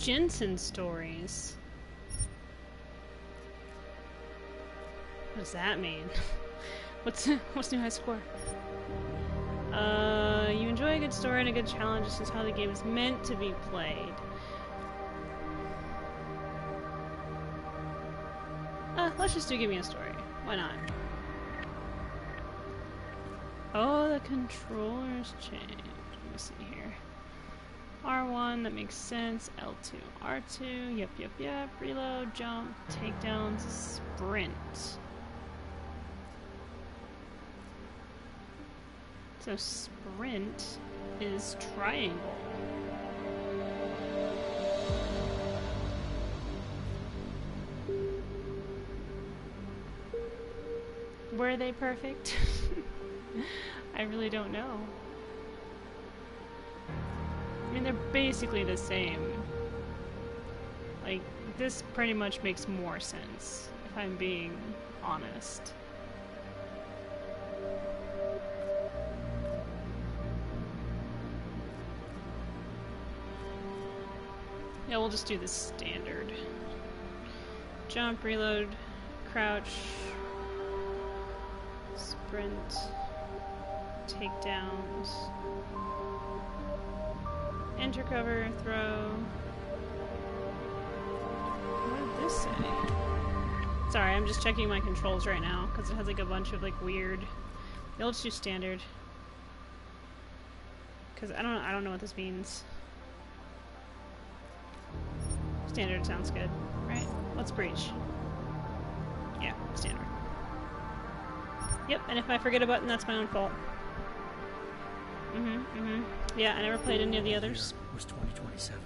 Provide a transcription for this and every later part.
Jensen stories. What does that mean? What's new high score? You enjoy a good story and a good challenge. This is how the game is meant to be played. Let's just give me a story. Why not? Oh, the controllers changed. Let me see here. R1, that makes sense. L2, R2. Yep. Reload, jump, takedowns, sprint. So sprint is triangle. Were they perfect? I really don't know. I mean, they're basically the same. Like, this pretty much makes more sense, if I'm being honest. Yeah, we'll just do the standard. Jump, reload, crouch, sprint, takedowns, enter cover, throw. What did this say? Sorry, I'm just checking my controls right now because it has like a bunch of like weird. Yeah, let's do standard. Because I don't know what this means. Standard sounds good, right? Let's breach. Yeah, standard. Yep, and if I forget a button, that's my own fault. Yeah, I never played any of the others. It was 2027.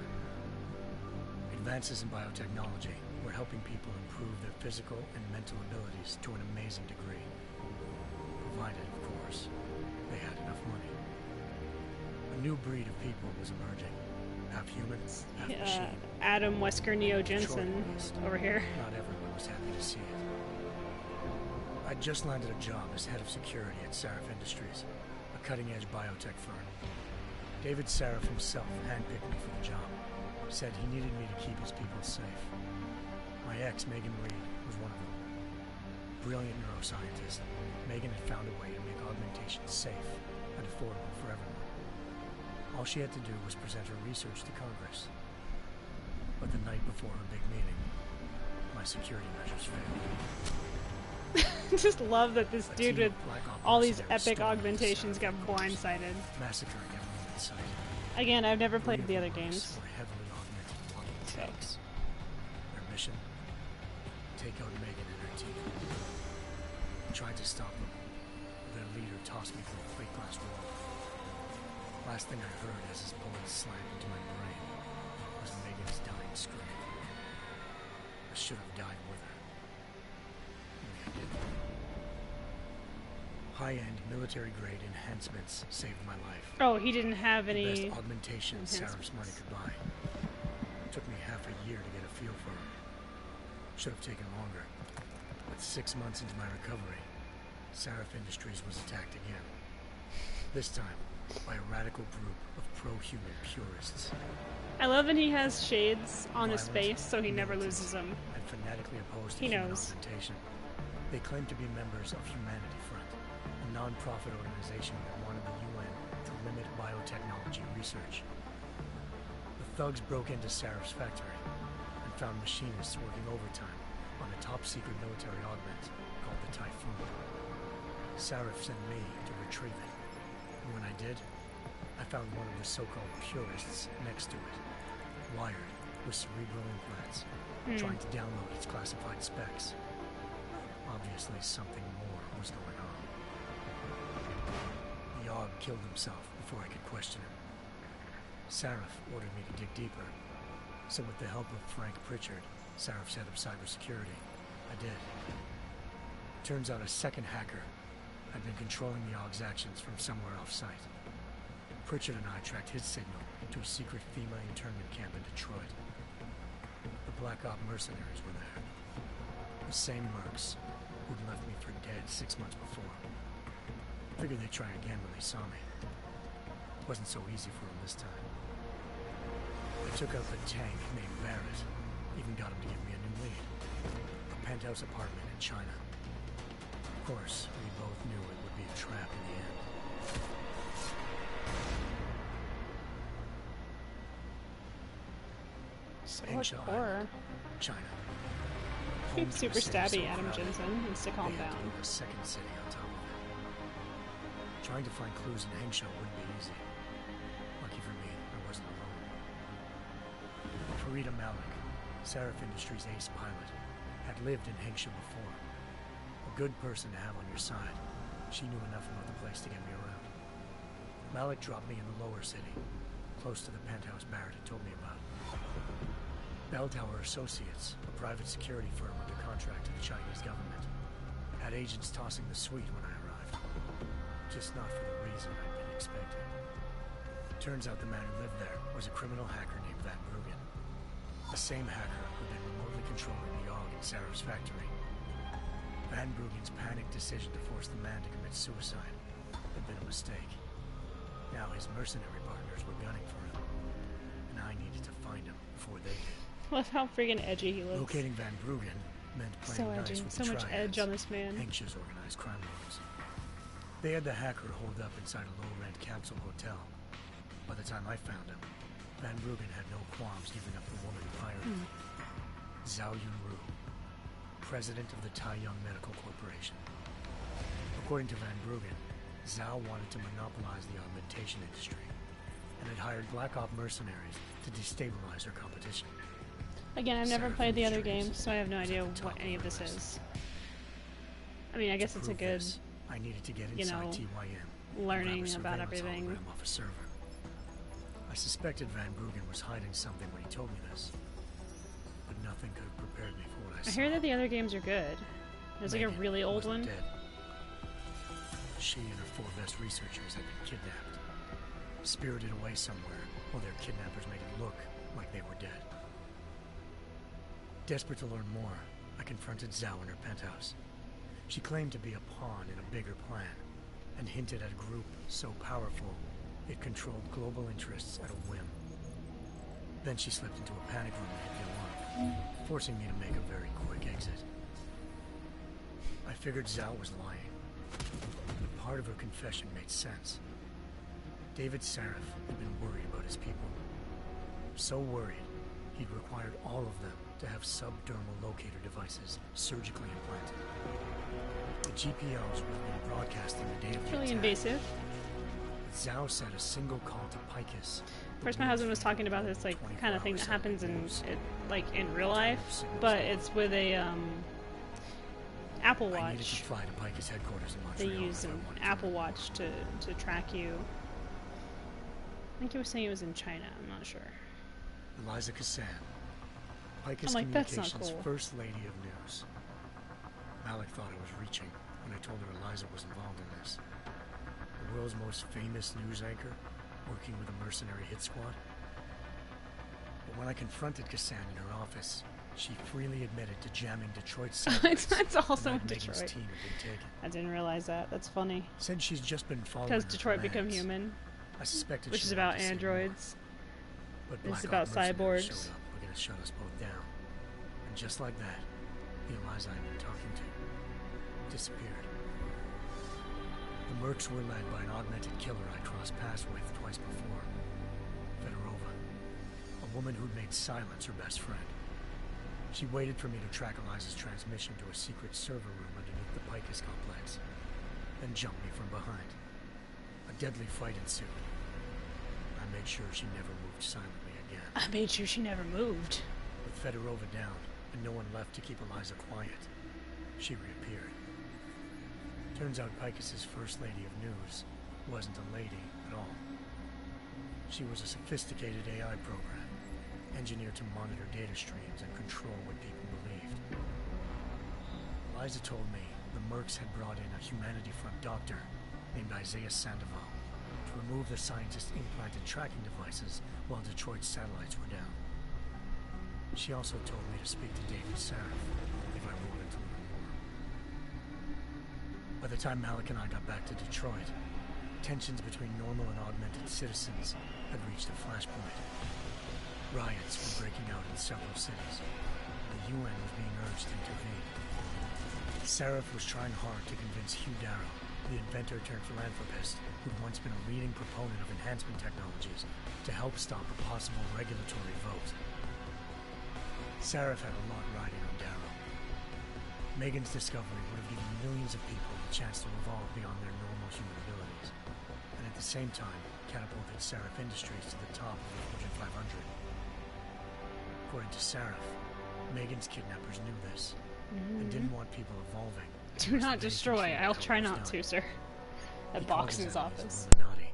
Advances in biotechnology were helping people improve their physical and mental abilities to an amazing degree. Provided, of course, they had enough money. A new breed of people was emerging. Half human, half machine. Adam Wesker Neo Jensen over here. Not everyone was happy to see it. I'd just landed a job as head of security at Sarif Industries, a cutting-edge biotech firm. David Sarif himself handpicked me for the job. Said he needed me to keep his people safe. My ex, Megan Reed, was one of them. Brilliant neuroscientist, Megan had found a way to make augmentation safe and affordable for everyone. All she had to do was present her research to Congress. But the night before her big meeting, my security measures failed. Just love that this dude with all these epic augmentations got blindsided. Massacring everyone in sight. Again, I've never played the other games. Were heavily augmented walking tanks. Their mission? Take out Megan and her team. I tried to stop them. Their leader tossed me through a plate glass wall. Last thing I heard as his bullet slammed into my brain was Megan's dying scream. I should have died with her. Only I didn't. High-end military-grade enhancements saved my life. Oh, he didn't have any The best augmentation Sarif's money could buy. It took me half a year to get a feel for her. Should have taken longer. But 6 months into my recovery, Sarif Industries was attacked again. This time, by a radical group of pro-human purists. I love that he has shades on his face so he never loses them. And fanatically opposed to He human knows. augmentation. They claim to be members of Humanity Front, a non-profit organization that wanted the UN to limit biotechnology research. The thugs broke into Sarif's factory and found machinists working overtime on a top-secret military augment called the Typhoon. Sarif sent me to retrieve it. And when I did, I found one of the so-called purists next to it, wired with cerebral implants, trying to download its classified specs. Obviously, something more was going on. The Aug killed himself before I could question him. Sarif ordered me to dig deeper, so with the help of Frank Pritchard, Sarif's head of cybersecurity, I did. Turns out a second hacker had been controlling the Aug's actions from somewhere off-site. Pritchard and I tracked his signal to a secret FEMA internment camp in Detroit. The Black Op mercenaries were there. The same mercs who'd left me for dead 6 months before. Figured they'd try again when they saw me. It wasn't so easy for them this time. I took out the tank named Barrett. Even got him to give me a new lead. A penthouse apartment in China. Of course, we both knew it would be a trap in the end. So Hengsha horror. Island, China. Home to a Super city stabby, so Adam crowded, Jensen. Needs to calm they had to down. build a second city on top of it. Trying to find clues in Hengsha wouldn't be easy. Lucky for me, I wasn't alone. Farida Malik, Sarif Industries' ace pilot, had lived in Hengsha before. A good person to have on your side. She knew enough about the place to get me around. Malik dropped me in the lower city, close to the penthouse Barrett had told me about. Bell Tower Associates, a private security firm under contract to the Chinese government, had agents tossing the suite when I arrived. Just not for the reason I'd been expecting. Turns out the man who lived there was a criminal hacker named Van Bruggen. The same hacker who'd been remotely controlling the AUG in Sarah's factory. Van Bruggen's panicked decision to force the man to commit suicide had been a mistake. Now his mercenary partners were gunning for him, and I needed to find him before they did. Love how friggin' edgy he looks. Locating Van Bruggen meant So playing edgy. nice with So the much edge triads, on this man. Hengsha's organized crime lords. They had the hacker holed up inside a low-rent capsule hotel. By the time I found him, Van Bruggen had no qualms giving up the woman who hired him. Zhao Yunru, president of the Taiyang Medical Corporation. According to Van Bruggen, Zhao wanted to monopolize the augmentation industry and had hired Black Op mercenaries to destabilize her competition. Again, I've never Sarif played the other Industries games, so I have no was at idea the top what any of this the list. is. I mean, I guess To it's a prove good this, I needed to get you inside know, TYM and learning grab a about surveillance everything. hologram off a server. I suspected Van Bruggen was hiding something when he told me this, but nothing could have prepared me for what I I saw. hear that the other games are good. There's like a Megan really old wasn't one. Dead. She and her 4 best researchers had been kidnapped, spirited away somewhere, while their kidnappers made it look like they were dead. Desperate to learn more, I confronted Zhao in her penthouse. She claimed to be a pawn in a bigger plan, and hinted at a group so powerful it controlled global interests at a whim. Then she slipped into a panic room and hit the alarm, forcing me to make a very quick exit. I figured Zhao was lying, but part of her confession made sense. David Sarif had been worried about his people. So worried, he'd required all of them to have subdermal locator devices surgically implanted. The GPOs would have been broadcasting the day of It's the really attack. invasive. Zhao said a single call to Picus. Of course, my husband was talking about this like kind of thing that happens in in real life, but it's with a Apple I needed to Watch. fly to Picus headquarters in They Montreal use if I an wanted Apple to. Watch to track you. I think he was saying it was in China. I'm not sure. Eliza Cassan, Picus I'm like, that's not Communications' cool. first lady of news. Malik thought I was reaching when I told her Eliza was involved in this. The world's most famous news anchor, working with a mercenary hit squad. But when I confronted Cassan in her office, she freely admitted to jamming Detroit's satellites. That's also and in that Megan's Detroit. team had been taken. I didn't realize that. That's funny. Said she's just been following Because her Detroit Become commands. Human, I suspected which she is wanted about to say more. androids. But It's Black about Ops mercenaries cyborgs. showed up, were going to shut us both down. And just like that, the Eliza I'd been talking to disappeared. The Mercs were led by an augmented killer I crossed paths with twice before. Fedorova, a woman who'd made silence her best friend. She waited for me to track Eliza's transmission to a secret server room underneath the Picus complex, then jumped me from behind. A deadly fight ensued. I made sure she never moved silently again. I made sure she never moved. With Fedorova down and no one left to keep Eliza quiet, she reappeared. Turns out Picus's first lady of news wasn't a lady at all. She was a sophisticated AI program, engineered to monitor data streams and control what people believed. Eliza told me the Mercs had brought in a Humanity Front doctor named Isaiah Sandoval to remove the scientist's implanted tracking devices while Detroit's satellites were down. She also told me to speak to David Sarif if I wanted to learn more. By the time Malik and I got back to Detroit, tensions between normal and augmented citizens had reached a flashpoint. Riots were breaking out in several cities. The UN was being urged to intervene. Seraph was trying hard to convince Hugh Darrow, the inventor turned philanthropist who'd once been a leading proponent of enhancement technologies, to help stop a possible regulatory vote. Seraph had a lot riding on Darrow. Megan's discovery would have given millions of people the chance to evolve beyond their normal human abilities, and at the same time catapulted Seraph Industries to the top of the Fortune 500. According to Seraph, Megan's kidnappers knew this, and didn't want people evolving. Do not destroy. I'll try not to, sir. That box in his office. Illuminati,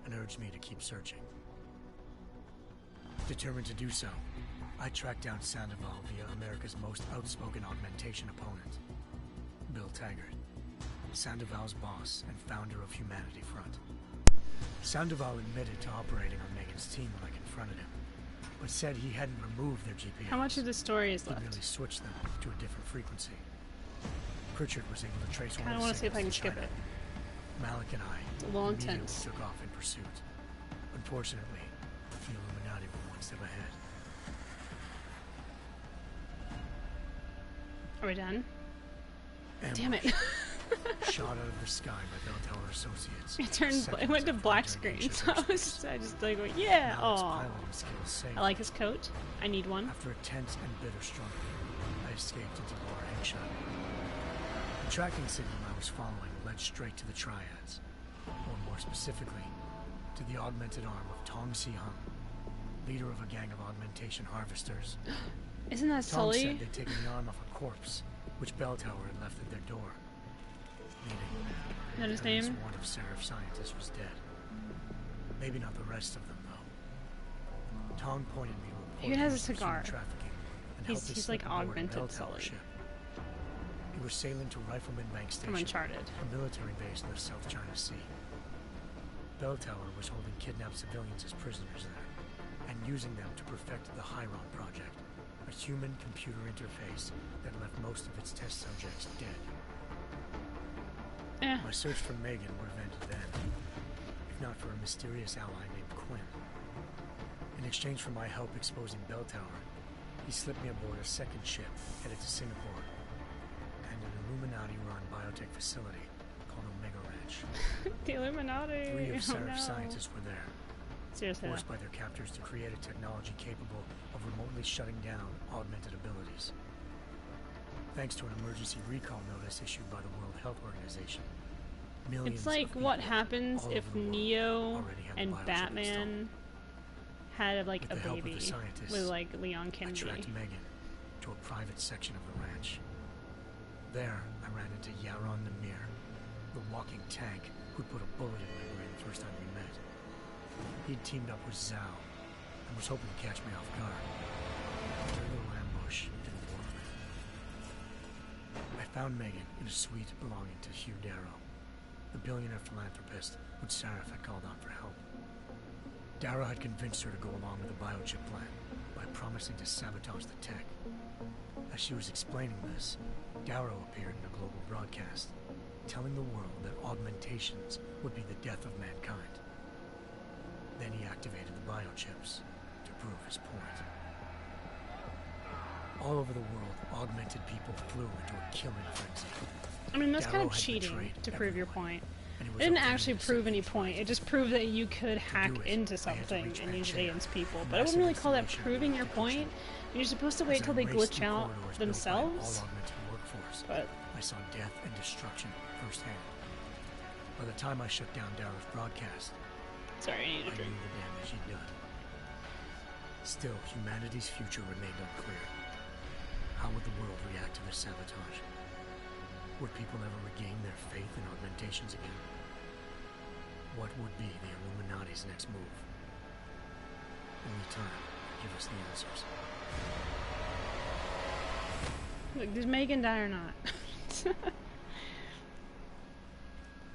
and urged me to keep searching. Determined to do so, I tracked down Sandoval via America's most outspoken augmentation opponent, Bill Taggart, Sandoval's boss and founder of Humanity Front. Sandoval admitted to operating on Megan's team when I confronted him, but said he hadn't removed their GPS. How much of the story is left? He merely switched them to a different frequency. Pritchard was able to trace one I of the want to see if I can signals to skip China. it. Malik and I It's a little immediately intense. took off in pursuit. Unfortunately, the Illuminati were one step ahead. Are we done? Ambush. Damn it. Shot out of the sky by Bell Tower Associates. It turned. It seconds went to after black entering screen. ancient So I just like, went, yeah. Malik's Oh, piloting skills saved I like his coat. I need one. After a tense and bitter struggle, I escaped into Lower Headshot. The tracking signal I was following led straight to the Triads, or more specifically, to the augmented arm of Tong Si Hung, leader of a gang of augmentation harvesters. Isn't that Tong Sully? said they'd taken the arm off a corpse, which Bell Tower had left at their door. Meaning, Is that his at least name? one of Seraph's scientists was dead. Maybe not the rest of them, though. Tong pointed me to a He has a port cigar. of trafficking and He's- helped us he's slip like aboard a augmented Bell Tower Sully. ship. We were sailing to Rifleman Bank From Station, Uncharted. a military base in the South China Sea. Bell Tower was holding kidnapped civilians as prisoners there, and using them to perfect the Hyron Project, a human-computer interface that left most of its test subjects dead. Eh. My search for Megan would have ended then, if not for a mysterious ally named Quinn. In exchange for my help exposing Bell Tower, he slipped me aboard a second ship headed to Singapore, and an Illuminati-run biotech facility called Omega Ranch. The Illuminati. 3 of Oh, Seraph's no. scientists were there, Seriously. forced by their captors to create a technology capable of remotely shutting down augmented abilities. Thanks to an emergency recall notice issued by the World Health Organization, millions It's like of what people happens all if over the world Neo already have the and biochip Batman had like With a the help of the baby scientists, with like Leon I Kennedy. tracked Megan to a private section of the ranch. There, I ran into Yaron Namir, the walking tank who'd put a bullet in my brain the first time we met. He'd teamed up with Zhao and was hoping to catch me off guard. Their little ambush didn't work. I found Megan in a suite belonging to Hugh Darrow, the billionaire philanthropist who Seraph had called on for help. Darrow had convinced her to go along with the biochip plan by promising to sabotage the tech. As she was explaining this, Darrow appeared in a global broadcast, telling the world that augmentations would be the death of mankind. Then he activated the biochips to prove his point. All over the world, augmented people flew into a killing frenzy. I mean, that's kind Darrow of had cheating betrayed to prove your everyone, point. and It was didn't up to me actually to prove set any them point. right. It just proved that you could hack do it, into I had to something reach and use it Pangea, against people. a But I wouldn't really massive call that installation proving your built in point. You're supposed to wait As till I they raced glitch through out corridors built by themselves. all augmented workforce, But I saw death and destruction firsthand. By the time I shut down Darrow's broadcast, sorry, I need I a drink. knew the damage he'd done. Still, humanity's future remained unclear. How would the world react to this sabotage? Would people ever regain their faith in augmentations again? What would be the Illuminati's next move? Only time could give us the answers. Look, did Megan die or not?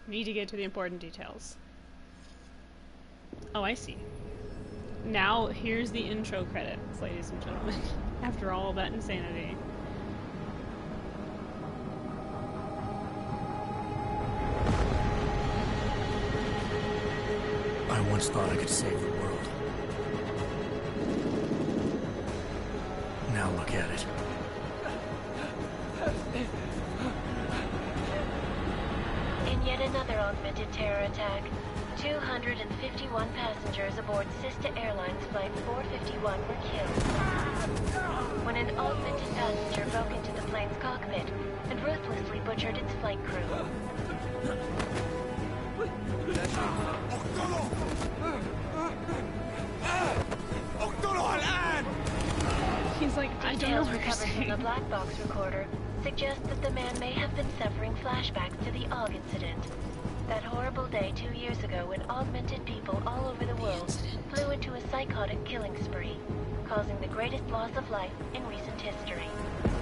Need to get to the important details. Oh, I see. Now, here's the intro credits, ladies and gentlemen. After all that insanity. I once thought I could save the world. Now look at it. In yet another augmented terror attack, 251 passengers aboard Sister Airlines Flight 451 were killed when an augmented passenger broke into the plane's cockpit and ruthlessly butchered its flight crew. He's like, I don't know Details what you're recovered from saying. the black box recorder suggest that the man may have been suffering flashbacks to the AUG incident. That horrible day 2 years ago when augmented people all over the world flew into a psychotic killing spree, causing the greatest loss of life in recent history.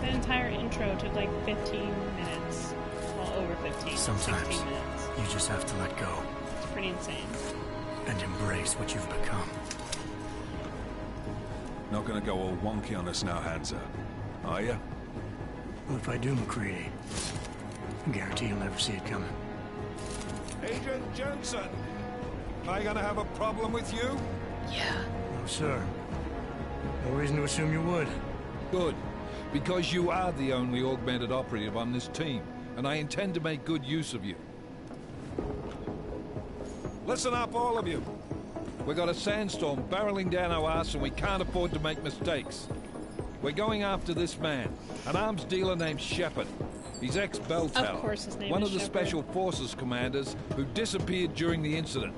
That entire intro took like 15 minutes. Well, over 15. Sometimes 16 minutes. you just have to let go It's pretty insane. and embrace what you've become. Not gonna go all wonky on us now, Hansa, are ya? Well, if I do, McCready, I guarantee you'll never see it coming. Agent Jensen! Am I gonna have a problem with you? No, sir. No reason to assume you would. Good. Because you are the only augmented operative on this team, and I intend to make good use of you. Listen up, all of you. We got a sandstorm barreling down our arse and we can't afford to make mistakes. We're going after this man, an arms dealer named Shepard. He's ex-Bell Tower, Of course his name one is of the Shepard. Special Forces commanders who disappeared during the incident.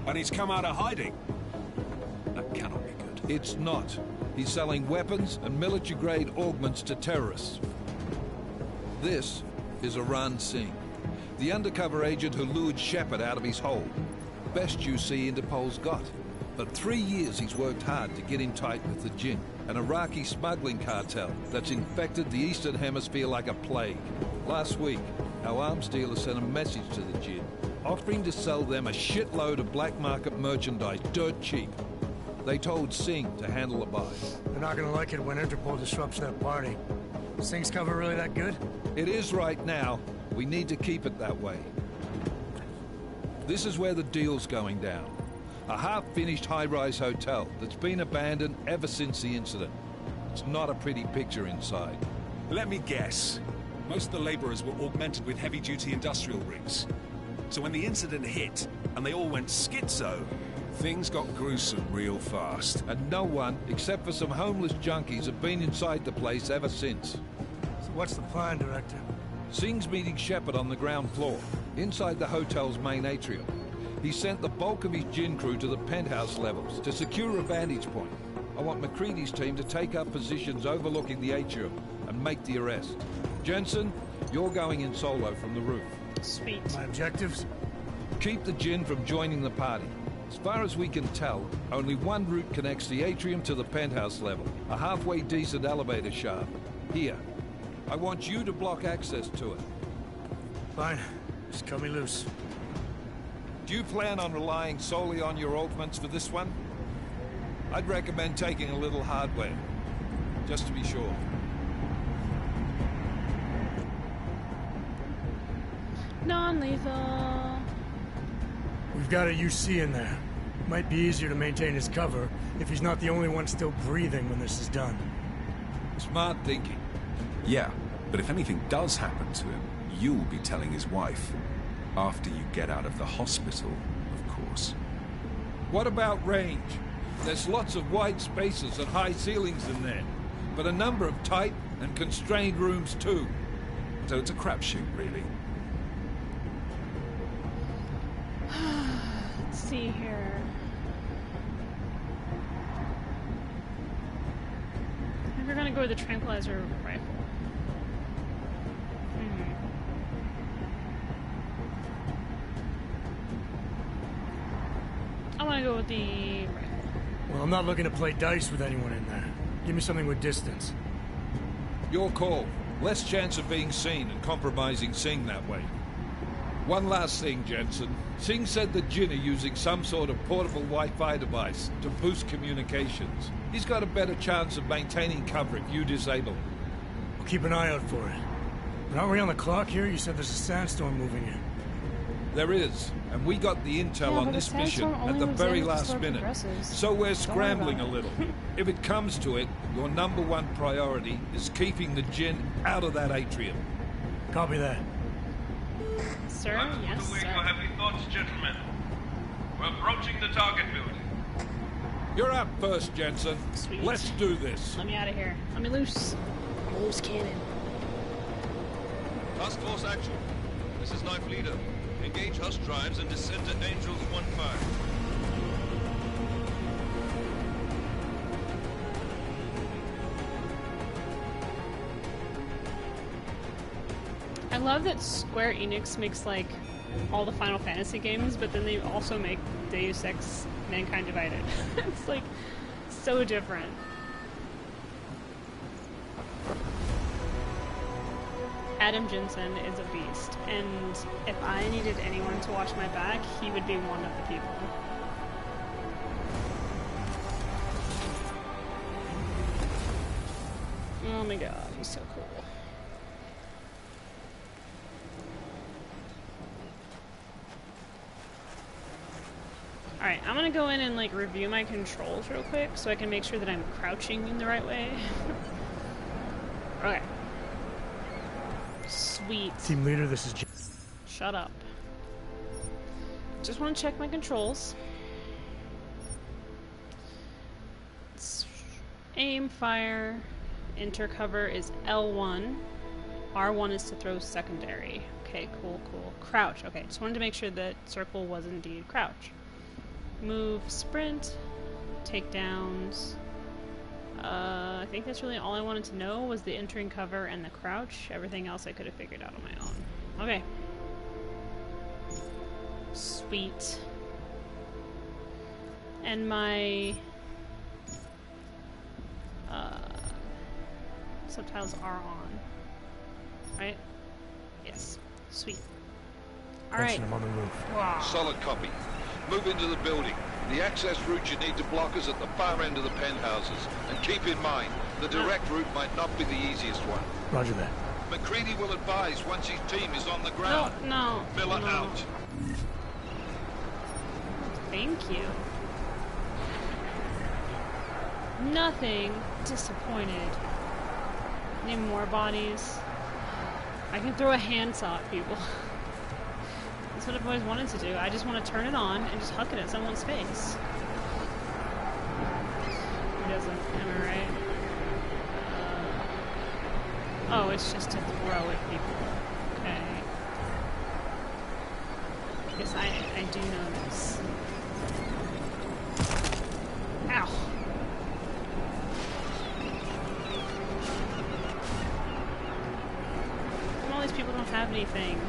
And he's come out of hiding. That cannot be good. It's not. He's selling weapons and military-grade augments to terrorists. This is Iran Singh, the undercover agent who lured Shepard out of his hole. Best you see Interpol's got. For 3 years he's worked hard to get in tight with the Jinn, an Iraqi smuggling cartel that's infected the Eastern Hemisphere like a plague. Last week, our arms dealer sent a message to the Jinn, offering to sell them a shitload of black market merchandise dirt cheap. They told Singh to handle the buy. They're not gonna like it when Interpol disrupts that party. Is Singh's cover really that good? It is right now. We need to keep it that way. This is where the deal's going down. A half-finished high-rise hotel that's been abandoned ever since the incident. It's not a pretty picture inside. Let me guess. Most of the laborers were augmented with heavy-duty industrial rigs. So when the incident hit, and they all went schizo, things got gruesome real fast. And no one, except for some homeless junkies, have been inside the place ever since. So what's the plan, Director? Singh's meeting Shepard on the ground floor, inside the hotel's main atrium. He sent the bulk of his Jinn crew to the penthouse levels to secure a vantage point. I want McCready's team to take up positions overlooking the atrium and make the arrest. Jensen, you're going in solo from the roof. Sweet. My objectives? Keep the Jinn from joining the party. As far as we can tell, only one route connects the atrium to the penthouse level, a halfway decent elevator shaft. Here. I want you to block access to it. Fine. Just cut me loose. Do you plan on relying solely on your augments for this one? I'd recommend taking a little hardware, just to be sure. Non-lethal. We've got a UC in there. Might be easier to maintain his cover if he's not the only one still breathing when this is done. Smart thinking. Yeah, but if anything does happen to him, you'll be telling his wife. After you get out of the hospital, of course. What about range? There's lots of wide spaces and high ceilings in there, but a number of tight and constrained rooms too. So it's a crapshoot, really. Let's see here. I think we're gonna go with the tranquilizer rifle. I want to go with the rifle. Well, I'm not looking to play dice with anyone in there. Give me something with distance. Your call. Less chance of being seen and compromising Singh that way. One last thing, Jensen. Singh said the Jinn are using some sort of portable Wi-Fi device to boost communications. He's got a better chance of maintaining cover if you disable it. We'll keep an eye out for it. But aren't we on the clock here? You said there's a sandstorm moving in. There is, And we got the intel Yeah, on but this the mission sandstorm at only the moves in very if the last storm minute. progresses. So we're Don't worry scrambling a about it. little. If it comes to it, your number one priority is keeping the Jinn out of that atrium. Copy that. Sir? Yes, Away sir. for happy thoughts, gentlemen. We're approaching the target building. You're up first, Jensen. Sweet. Let's do this. Let me out of here. Let me loose. I'm a loose cannon. Task Force action. This is Knife Leader. Engage Hush drives and descend to Angels 1-5. I love that Square Enix makes like all the Final Fantasy games, but then they also make Deus Ex Mankind Divided. It's like so different. Adam Jensen is a beast, and if I needed anyone to watch my back, he would be one of the people. Oh my god, he's so cool. Alright, I'm gonna go in and like review my controls real quick so I can make sure that I'm crouching in the right way. Okay. Sweet. Team leader, this is Shut up. Just want to check my controls. Aim, fire, enter cover is L1. R1 is to throw secondary. Okay, cool, cool. Crouch. Okay, just wanted to make sure that circle was indeed crouch. Move, sprint, takedowns. I think that's really all I wanted to know was the entering cover and the crouch. Everything else I could have figured out on my own. Okay. Sweet. And my subtitles are on. Right? Yes. Sweet. Alright. I'm on the roof. Wow. Solid copy. Move into the building. The access route you need to block is at the far end of the penthouses. And keep in mind, the direct route might not be the easiest one. Roger that. McCready will advise once his team is on the ground. No, no. Miller no. out. Thank you. Nothing disappointed. Need more bodies. I can throw a handsaw at people. That's what I've always wanted to do. I just want to turn it on and just huck it at someone's face. Who doesn't? Am I right? Oh, it's just to throw at people. Okay. Because I do know this. Ow! All these people don't have anything.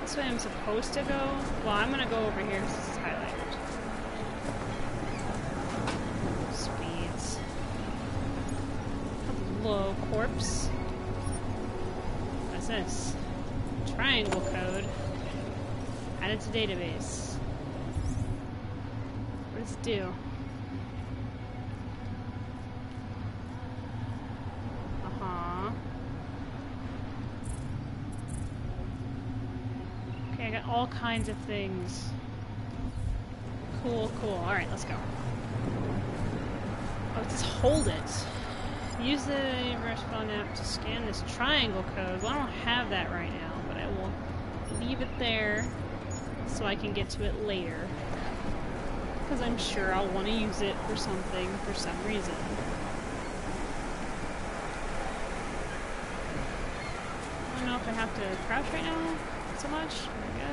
This way I'm supposed to go? Well, I'm gonna go over here because this is highlighted. Speeds. Hello, corpse. What's this? Triangle code. Added to database. What does it do? Okay, I got all kinds of things. Cool, cool. Alright, let's go. Oh, just hold it. Use the reverse phone app to scan this triangle code. Well, I don't have that right now, but I will leave it there so I can get to it later. Because I'm sure I'll want to use it for something for some reason. I don't know if I have to crouch right now so much. There we go.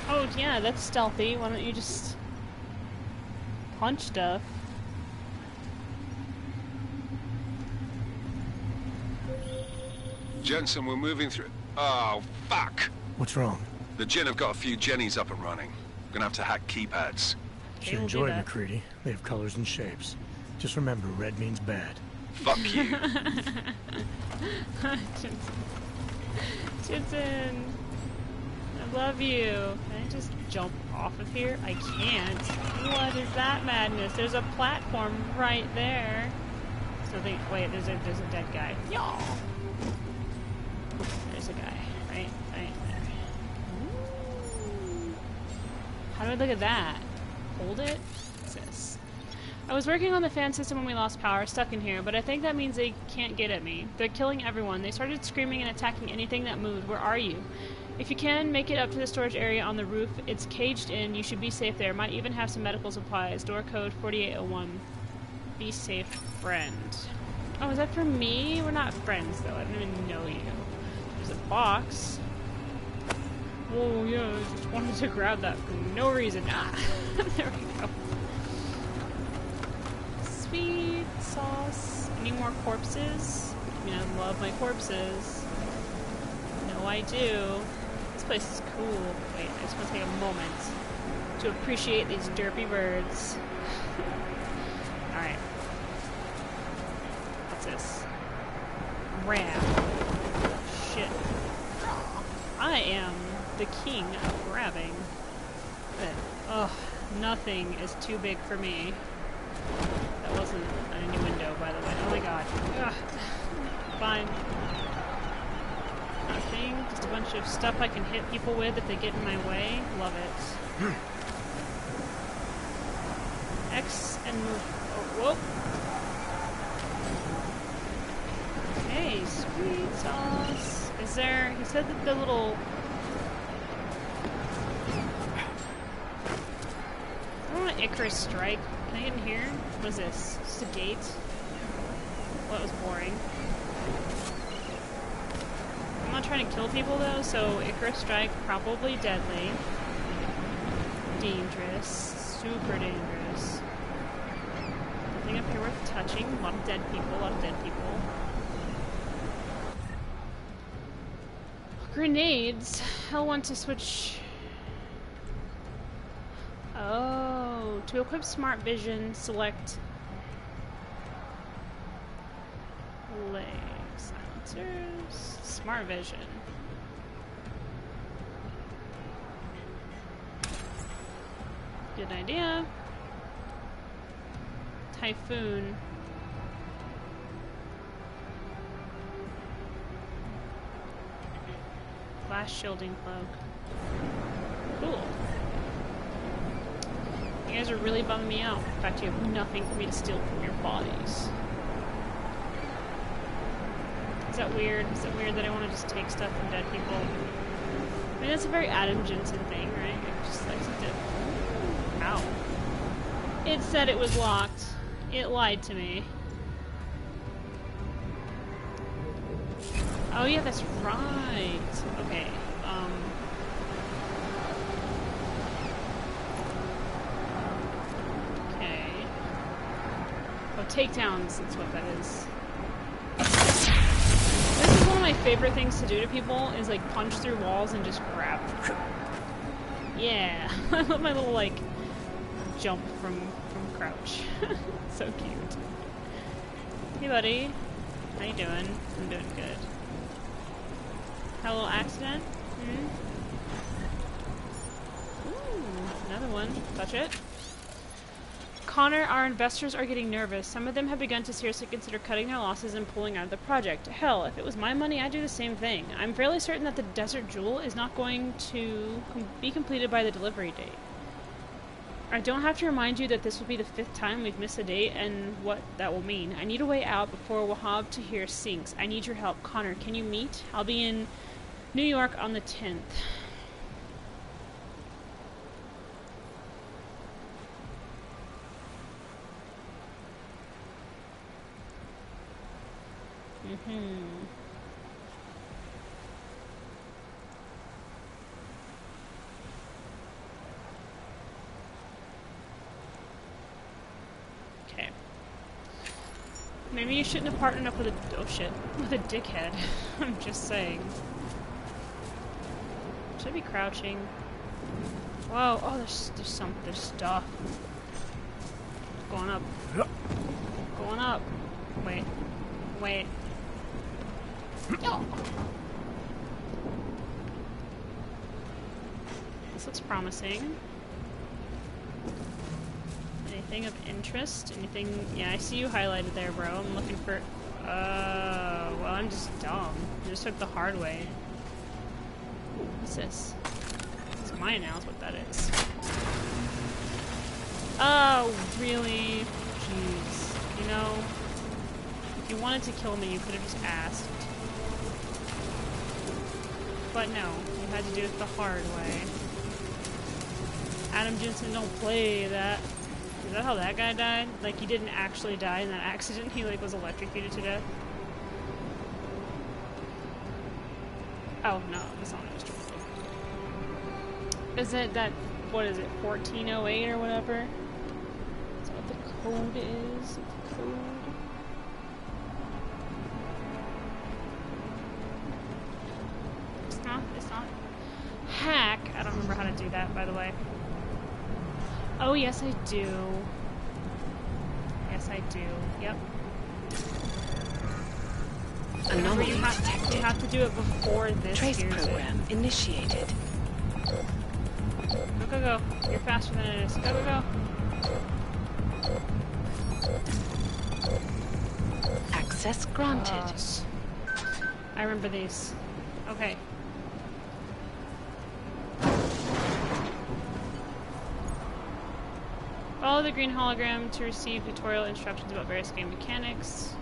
Oh, yeah, that's stealthy. Why don't you just punch stuff? Jensen, we're moving through... Oh, fuck! What's wrong? The Jinn have got a few Jennies up and running. We're gonna have to hack keypads. Okay, Should we'll enjoy do it, that. McCready. They have colors and shapes. Just remember, red means bad. Fuck you. Jensen, I love you. Can I just jump off of here? I can't. What is that madness? There's a platform right there. So nothing. Wait, there's a dead guy. Y'all. There's a guy. Right there. Ooh. How do I look at that? Hold it? What's this? I was working on the fan system when we lost power, stuck in here, but I think that means they can't get at me. They're killing everyone. They started screaming and attacking anything that moved. Where are you? If you can, make it up to the storage area on the roof. It's caged in. You should be safe there. Might even have some medical supplies. Door code 4801. Be safe, friend. Oh, is that for me? We're not friends, though. I don't even know you. There's a box. Oh, yeah, I just wanted to grab that for no reason. Ah, there we go. Sweet sauce. Any more corpses? I mean, I love my corpses. No, I do. This place is cool. Wait, I just want to take a moment to appreciate these derpy birds. Alright. What's this? Ram. Shit. I am the king of grabbing. Ugh, nothing is too big for me. That wasn't an innuendo, by the way. Oh my god. Ugh. Fine. Nothing. Just a bunch of stuff I can hit people with if they get in my way. Love it. X and move. Oh, whoa. Hey, sweet sauce. Is there... He said that the little... I want an Icarus strike. Can I get in here? What is this? Just a gate? Well, that was boring. I'm not trying to kill people though, so Icarus strike, probably deadly. Dangerous. Super dangerous. Nothing up here worth touching. A lot of dead people, a lot of dead people. Grenades. I'll want to switch... Oh, to equip Smart Vision, select legs, silencers, Smart Vision. Good idea. Typhoon. Glass shielding cloak. Cool. You guys are really bumming me out. In fact, you have nothing for me to steal from your bodies. Is that weird? Is it weird that I want to just take stuff from dead people? I mean, that's a very Adam Jensen thing, right? It just likes to... Ow. It said it was locked. It lied to me. Oh yeah, that's right. Okay, okay. Oh, takedowns, that's what that is. This is one of my favorite things to do to people, is like punch through walls and just grab them. Yeah, I love my little like jump from crouch. So cute. Hey buddy, how you doing? I'm doing good. Had a little accident? Ooh, another one. Touch it. Connor, our investors are getting nervous. Some of them have begun to seriously consider cutting their losses and pulling out of the project. Hell, if it was my money, I'd do the same thing. I'm fairly certain that the Desert Jewel is not going to be completed by the delivery date. I don't have to remind you that this will be the 5th time we've missed a date and what that will mean. I need a way out before Wahab Tahir sinks. I need your help. Connor, can you meet? I'll be in New York on the 10th. Okay. Maybe you shouldn't have partnered up with a... Oh shit. With a dickhead. I'm just saying. Should I be crouching? Whoa. Oh, there's stuff. Going up. Going up. Wait. Wait. Oh. This looks promising. Anything of interest? Anything? Yeah, I see you highlighted there, bro. I'm looking for... well, I'm just dumb. I just took the hard way. Ooh, what's this? It's mine now, is what that is. Oh, really? Jeez. You know, if you wanted to kill me, you could have just asked. But no, you had to do it the hard way. Adam Jensen don't play that. Is that how that guy died? Like, he didn't actually die in that accident? He, like, was electrocuted to death? Oh, no, that's not what I was trying to do. Is it that, what is it, 1408 or whatever? Is that what the code is? The code? It's not. Hack! I don't remember how to do that, by the way. Oh, yes, I do. Yes, I do. Yep. Remember, you have to do it before this. Trace program initiated. Go, go, go. You're faster than it is. Go, go, go. Access granted. I remember these. Okay. Follow the green hologram to receive tutorial instructions about various game mechanics.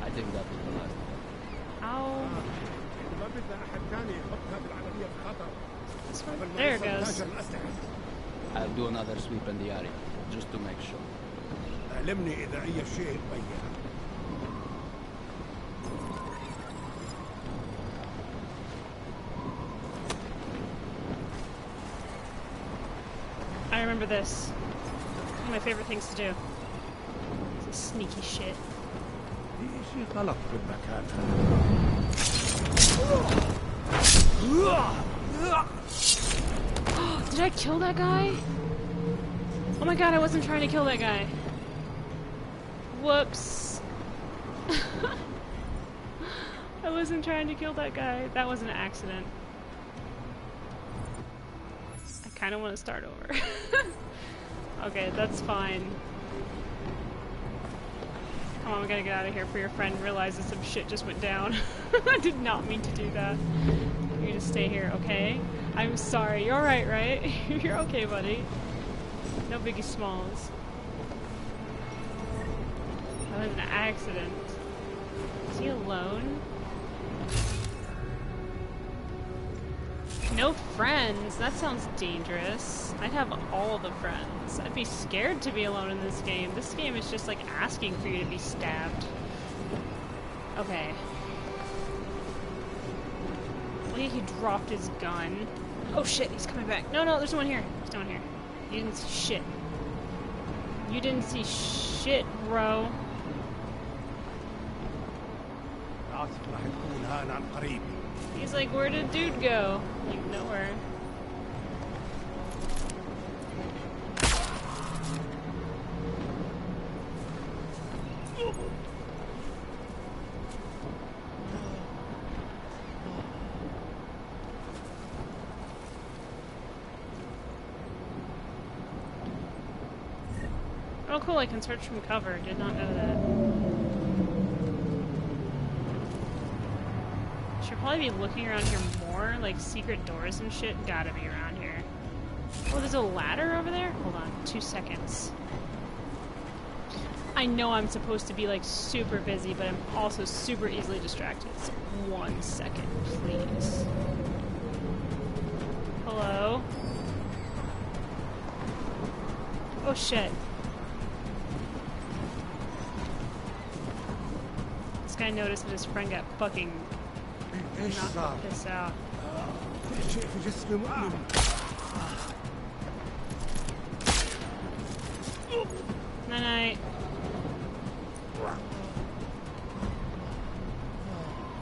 I think that was the last one. Ow. This one? There it goes. I'll do another sweep in the area, just to make sure. I remember this. One of my favorite things to do. This is sneaky shit. Did I kill that guy? Oh my god, I wasn't trying to kill that guy. Whoops. I wasn't trying to kill that guy. That was an accident. I kind of want to start over. Okay, that's fine. Come on, we gotta get out of here before your friend realizes some shit just went down. I did not mean to do that. You're gonna stay here, okay? I'm sorry. You're alright, right? You're okay, buddy. No biggie smalls. That was an accident. Is he alone? No friends? That sounds dangerous. I'd have all the friends. I'd be scared to be alone in this game. This game is just like asking for you to be stabbed. Okay. Look, he dropped his gun. Oh shit, he's coming back. No, no, there's no one here. There's no one here. You didn't see shit. You didn't see shit, bro. He's like, where did dude go? Like, nowhere. Oh cool, I can search from cover. Did not know that. Should probably be looking around here more, like secret doors and shit. Gotta be around here. Oh, there's a ladder over there? Hold on, 2 seconds. I know I'm supposed to be like super busy, but I'm also super easily distracted. So 1 second, please. Hello? Oh shit. This guy noticed that his friend got fucking knocked the piss out. Night night.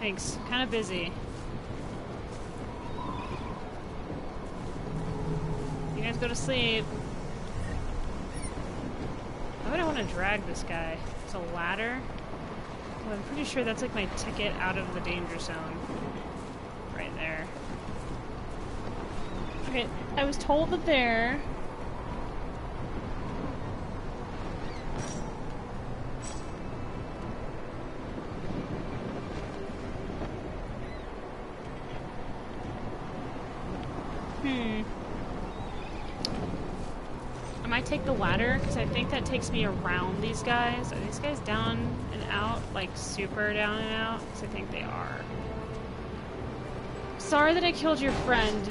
Thanks. Kind of busy. You guys go to sleep. Why would I want to drag this guy? It's a ladder? Well, I'm pretty sure that's like my ticket out of the danger zone. Right there. Okay, I was told that there... I might take the ladder, because I think that takes me around these guys. Are these guys down and out? Like, super down and out? Because I think they are. Sorry that I killed your friend.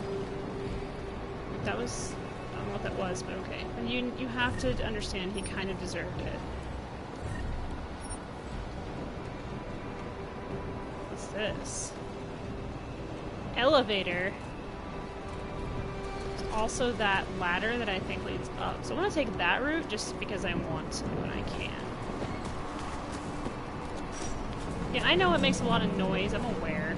That was... I don't know what that was, but okay. And you have to understand he kind of deserved it. What's this? Elevator. There's also that ladder that I think leads up. So I want to take that route just because I want to when I can. Yeah, I know it makes a lot of noise. I'm aware.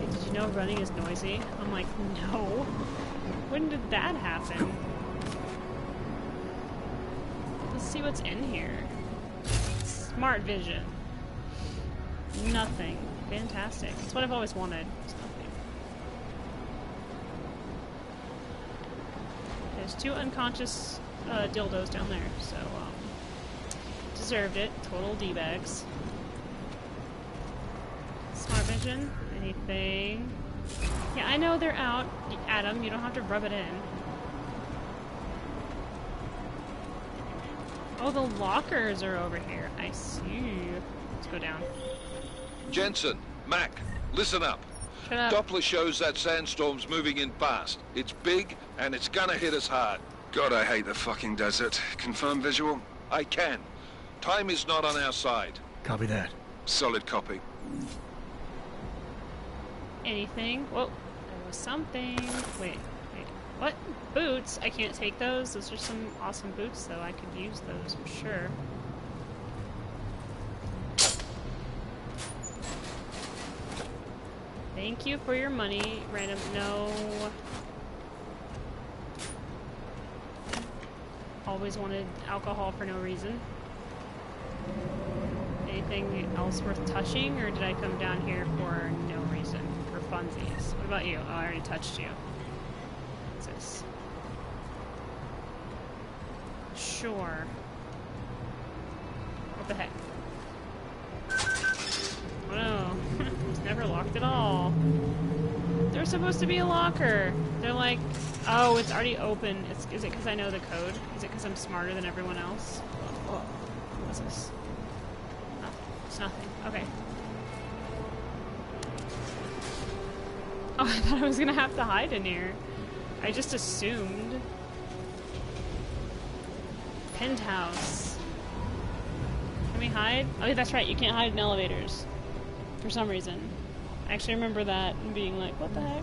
Hey, did you know running is noisy? I'm like, no. When did that happen? Let's see what's in here. Smart vision. Nothing. Fantastic. That's what I've always wanted. It's nothing. There's 2 unconscious dildos down there, so deserved it. Total D-bags. Smart vision. Anything? Yeah, I know they're out, Adam. You don't have to rub it in. Oh, the lockers are over here. I see. Let's go down. Jensen, Mac, listen up. Shut up. Doppler shows that sandstorm's moving in fast. It's big, and it's gonna hit us hard. God, I hate the fucking desert. Confirm visual? I can. Time is not on our side. Copy that. Solid copy. Anything? Whoa, there was something. Wait. What? Boots? I can't take those. Those are some awesome boots, though. I could use those for sure. Thank you for your money, random. No. Always wanted alcohol for no reason. Anything else worth touching, or did I come down here for no reason? For funsies. What about you? Oh, I already touched you. What's this? Sure. What the heck? Oh no. It's never locked at all. There's supposed to be a locker. They're like, oh, it's already open. Is it because I know the code? Is it because I'm smarter than everyone else? Oh, what's this? Nothing. It's nothing. Okay. Oh, I thought I was gonna have to hide in here. I just assumed. Penthouse. Can we hide? Oh, yeah, that's right. You can't hide in elevators. For some reason. I actually remember that and being like, what the heck?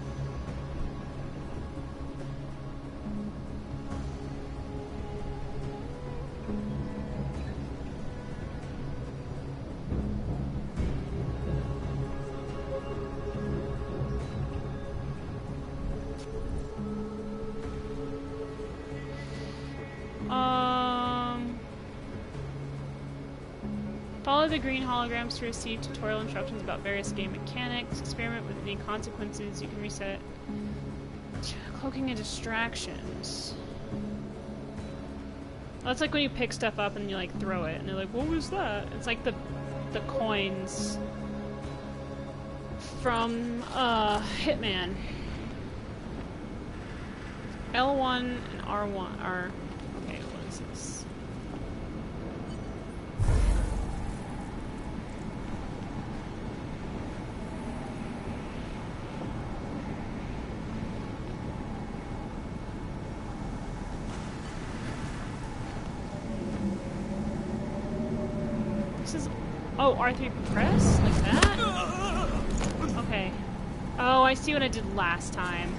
Follow the green holograms to receive tutorial instructions about various game mechanics. Experiment with any consequences. You can reset cloaking and distractions. Oh, it's like when you pick stuff up and you like throw it, and they're like, "What was that?" It's like the coins from Hitman. L1 and R1 are okay. What is this? Oh, R3 press? Like that? Okay. Oh, I see what I did last time.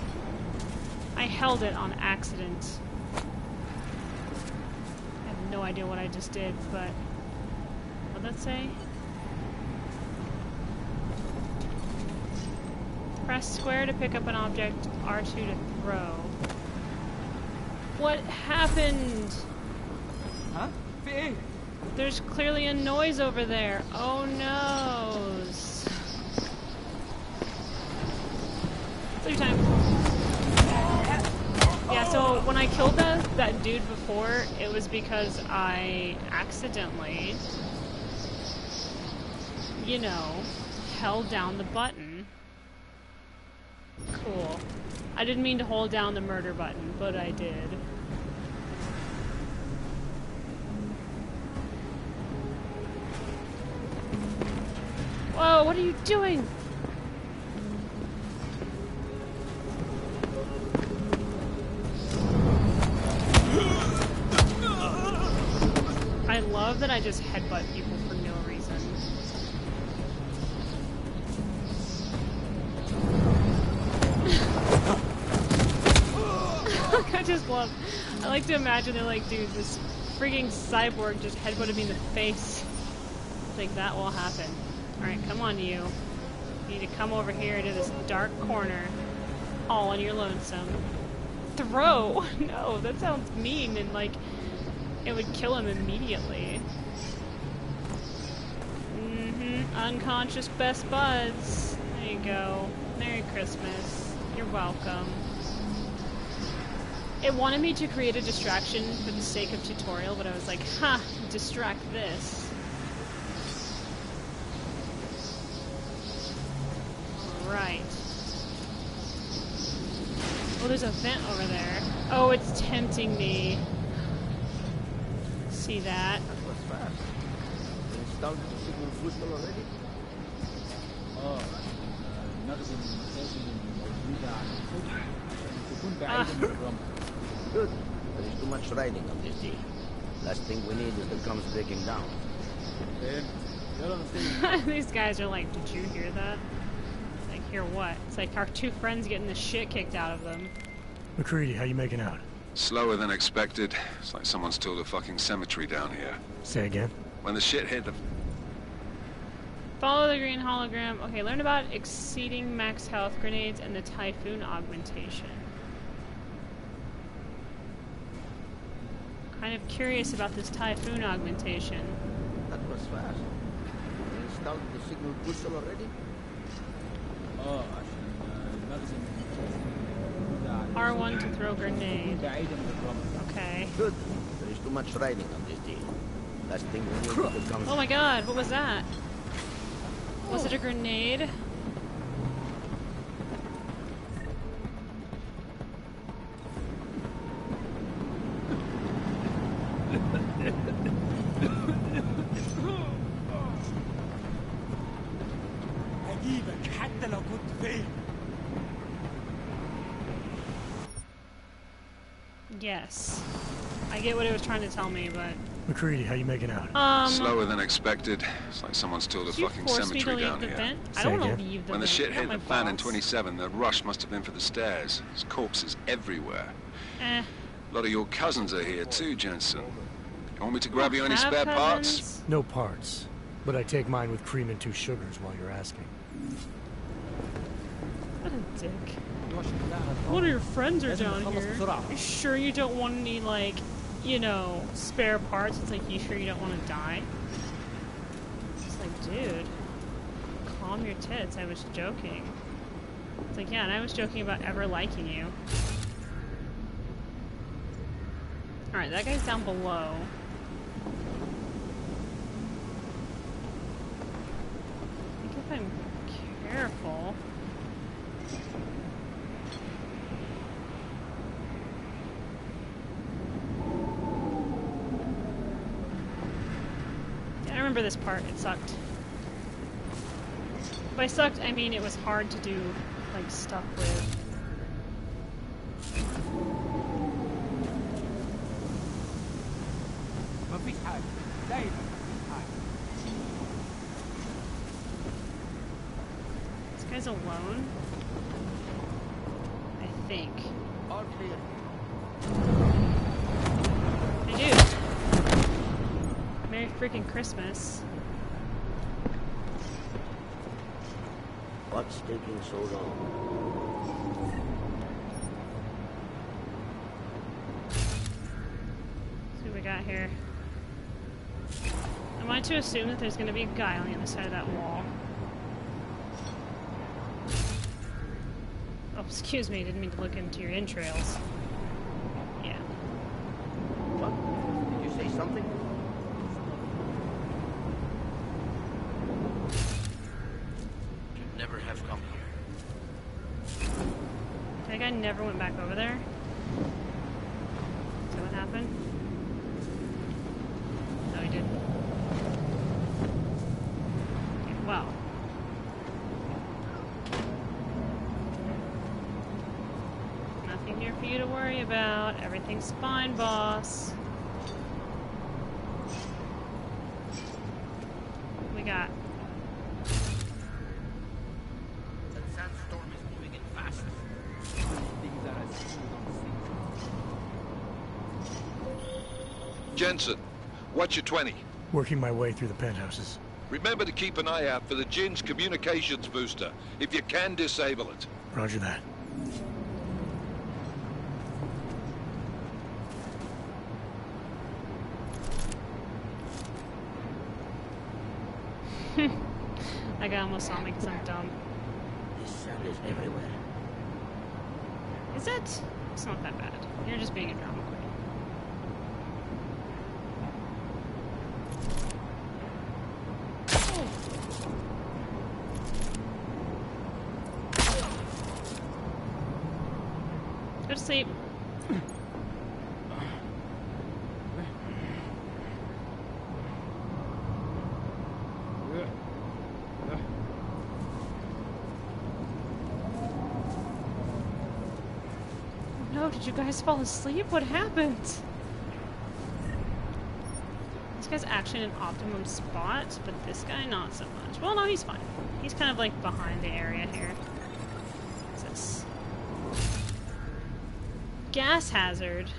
I held it on accident. I have no idea what I just did, but... What'd that say? Press square to pick up an object, R2 to throw. What happened? Huh? There's clearly a noise over there. Oh no. Save time. I killed that dude before, it was because I accidentally, you know, held down the button. Cool. I didn't mean to hold down the murder button, but I did. Whoa, what are you doing? I love that I just headbutt people for no reason. I like to imagine they're like, dude, this freaking cyborg just headbutted me in the face. I think that will happen. Alright, come on, you. You need to come over here to this dark corner, all on your lonesome. Throw? No, that sounds mean and like it would kill him immediately. Unconscious best buds. There you go. Merry Christmas. You're welcome. It wanted me to create a distraction for the sake of tutorial, but I was like, ha, distract this. Right. Oh, there's a vent over there. Oh, it's tempting me. See that? That was fast. You installed the signal booster already? Oh, Good. There is too much riding on this deal. Last thing we need is the comms breaking down. These guys are like, did you hear that? It's like, hear what? It's like our two friends getting the shit kicked out of them. McCready, how you making out? Slower than expected. It's like someone's tilled a fucking cemetery down here. Say again? When the shit hit the... Follow the green hologram. Okay, learn about exceeding max health grenades and the typhoon augmentation. Kind of curious about this typhoon augmentation. That was fast. You installed the signal booster already? Oh, R1 to throw grenade. Okay. Good. There is too much riding on this deal. Last thing we need is the comms... Oh my god, what was that? Was it a grenade? Yes. I get what it was trying to tell me, but... McCready, how you making out? Slower than expected. It's like someone's tilled a fucking cemetery down here. Vent? I don't want to leave the When the vent. shit Not hit my the fan in boss. 27, the rush must have been for the stairs. There's corpses everywhere. Eh. A lot of your cousins are here too, Jensen. You want me to grab you any Have spare parts? cousins? No parts. But I take mine with cream and 2 sugars while you're asking. What a dick. One of your friends are down here. You sure you don't want any, like, you know, spare parts? It's like, you sure you don't want to die? It's like, dude, calm your tits. I was joking. It's like, yeah, and I was joking about ever liking you. Alright, that guy's down below. I think if I'm careful... I remember this part. It sucked. By sucked, I mean it was hard to do, like, stuff with. This guy's alone? I think. All clear. Hey, dude. Merry freaking Christmas. What's taking so long? See what we got here. I wanted to assume that there's going to be a guy on the other side of that wall. Oh, excuse me, didn't mean to look into your entrails. Yeah. never have come here. That guy never went back over there? Is that what happened? No, he didn't. Okay, well. Nothing here for you to worry about. Everything's fine, boss. What we got? That sandstorm is moving in fast. Jensen, what's your 20? Working my way through the penthouses. Remember to keep an eye out for the Jin's communications booster. If you can, disable it. Roger that. That guy almost saw me because I'm dumb. This sand is everywhere. Is it? It's not that bad. You're just being a drama queen. Go to sleep. No, did you guys fall asleep? What happened? This guy's actually in an optimum spot, but this guy not so much. Well, no, he's fine. He's kind of like behind the area here. What's this? Gas hazard.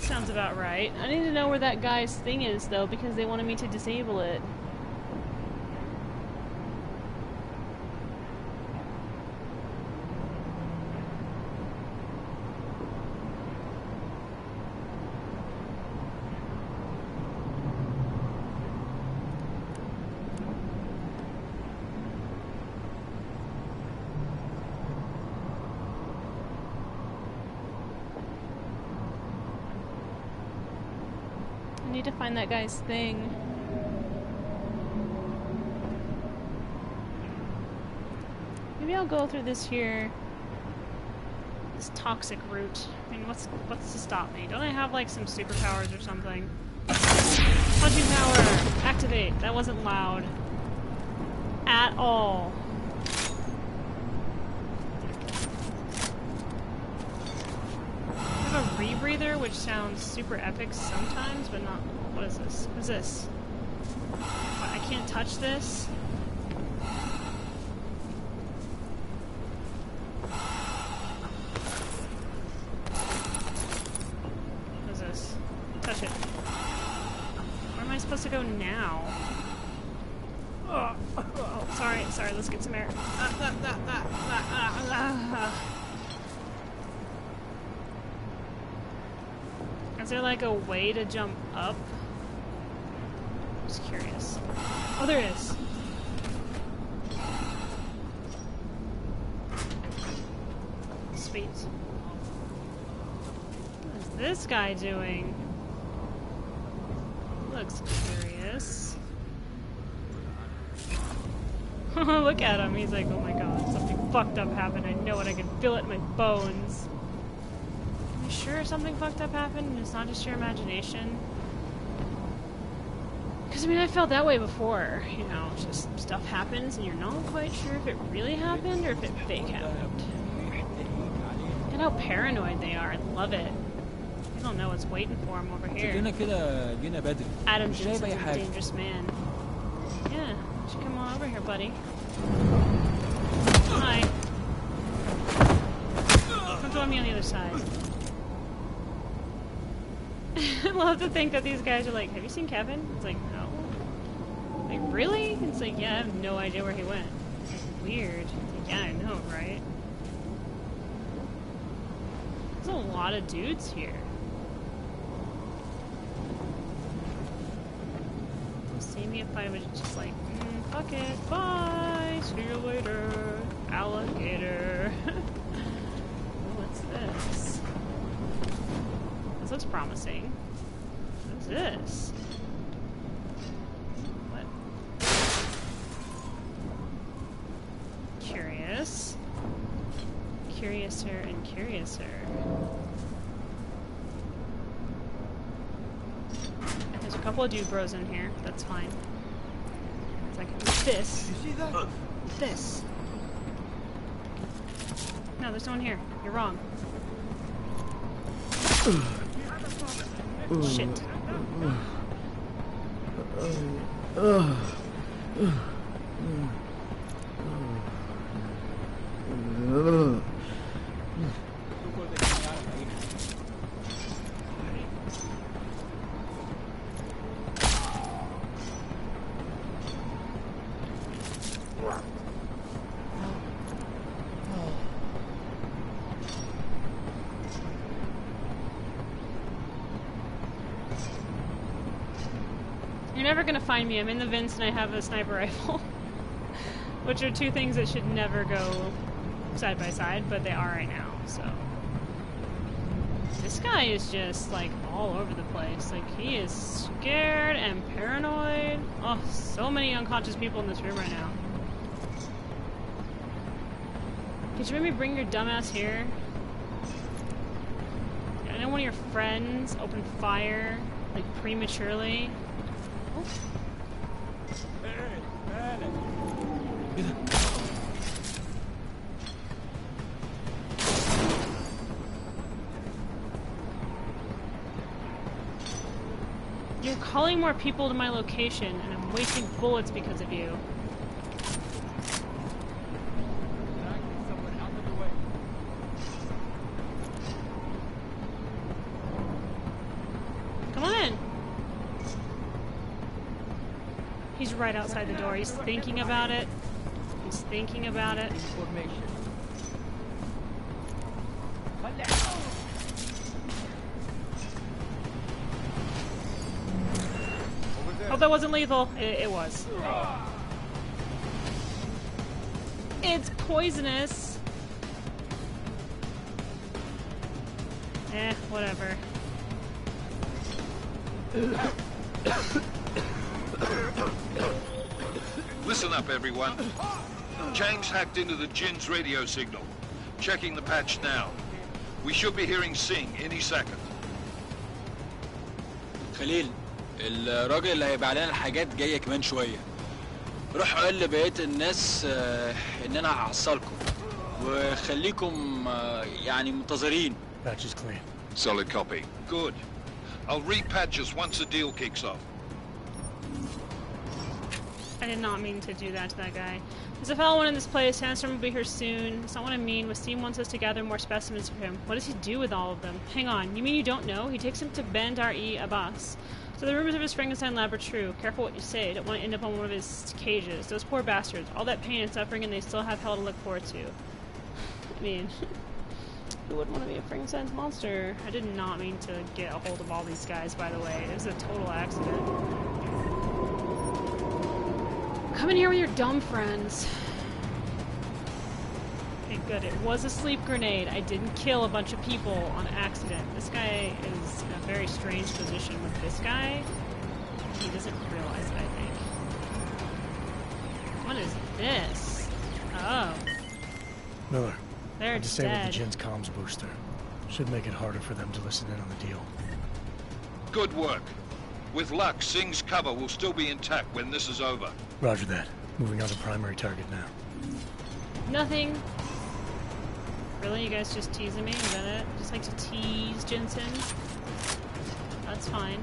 Sounds about right. I need to know where that guy's thing is, though, because they wanted me to disable it. I need to find that guy's thing. Maybe I'll go through this here. This toxic route. I mean, what's to stop me? Don't I have like some superpowers or something? Punching power! Activate! That wasn't loud. At all. I have a rebreather, which sounds super epic sometimes, but not. What is this? What is this? What, I can't touch this? What is this? Touch it. Where am I supposed to go now? Oh, sorry, let's get some air. Is there like a way to jump up? Just curious. Oh, there is. Sweet. What is this guy doing? Looks curious. Look at him. He's like, oh my god, something fucked up happened. I know it. I can feel it in my bones. Are you sure something fucked up happened and it's not just your imagination? Because, I mean, I felt that way before. You know, it's just stuff happens and you're not quite sure if it really happened or if it fake happened. Look at how paranoid they are. I love it. They don't know what's waiting for them over here. Adam Jensen's a dangerous man. Yeah, you should come on over here, buddy. Hi. Come join me on the other side. I love to think that these guys are like, have you seen Kevin? It's like, no. Like, really? It's like, yeah, I have no idea where he went. It's weird. Like, yeah, I know, right? There's a lot of dudes here. See me if I was just like, fuck it, bye, see you later, alligator. What's this? This looks promising. What is this? What? Curiouser and Curiouser. There's a couple of dude bros in here. That's fine. It's like this. You see that? This. No, there's no one here. You're wrong. Shit. You're never gonna find me. I'm in the vents and I have a sniper rifle. Which are two things that should never go side by side, but they are right now, so. This guy is just, like, all over the place. Like, he is scared and paranoid. Oh, so many unconscious people in this room right now. Could you maybe bring your dumbass here? I know one of your friends opened fire, like, prematurely. You're calling more people to my location, and I'm wasting bullets because of you. Come on in. He's right outside the door. He's thinking about it. He's thinking about it. Hope that wasn't lethal. It was. It's poisonous. Whatever. Listen up, everyone. James hacked into the Jinn's radio signal. Checking the patch now. We should be hearing Singh any second. خليل الراجل اللي هيبيع لنا الحاجات جايه كمان شويه. روح قول لبقيه الناس ان انا هحصلكم وخليكم يعني منتظرين. Patch is clean. Solid copy. Good. I'll repatch us once the deal kicks off. I did not mean to do that to that guy. There's a fellow in this place. Sandstorm will be here soon. It's not what I mean. Wasim wants us to gather more specimens for him. What does he do with all of them? Hang on. You mean you don't know? He takes him to Bandar-e-Abbas. So the rumors of his Frankenstein lab are true. Careful what you say. Don't want to end up on one of his cages. Those poor bastards. All that pain and suffering, and they still have hell to look forward to. I mean, who wouldn't want to be a Frankenstein's monster? I did not mean to get a hold of all these guys, by the way. It was a total accident. Come in here with your dumb friends. Okay, good. It was a sleep grenade. I didn't kill a bunch of people on accident. This guy is in a very strange position with this guy. He doesn't realize it, I think. What is this? Oh. Miller. They're I disabled dead. the Jinn's comms booster. Should make it harder for them to listen in on the deal. Good work. With luck, Singh's cover will still be intact when this is over. Roger that. Moving on to primary target now. Nothing. Really? You guys just teasing me? Is that it? Just like to tease Jensen? That's fine.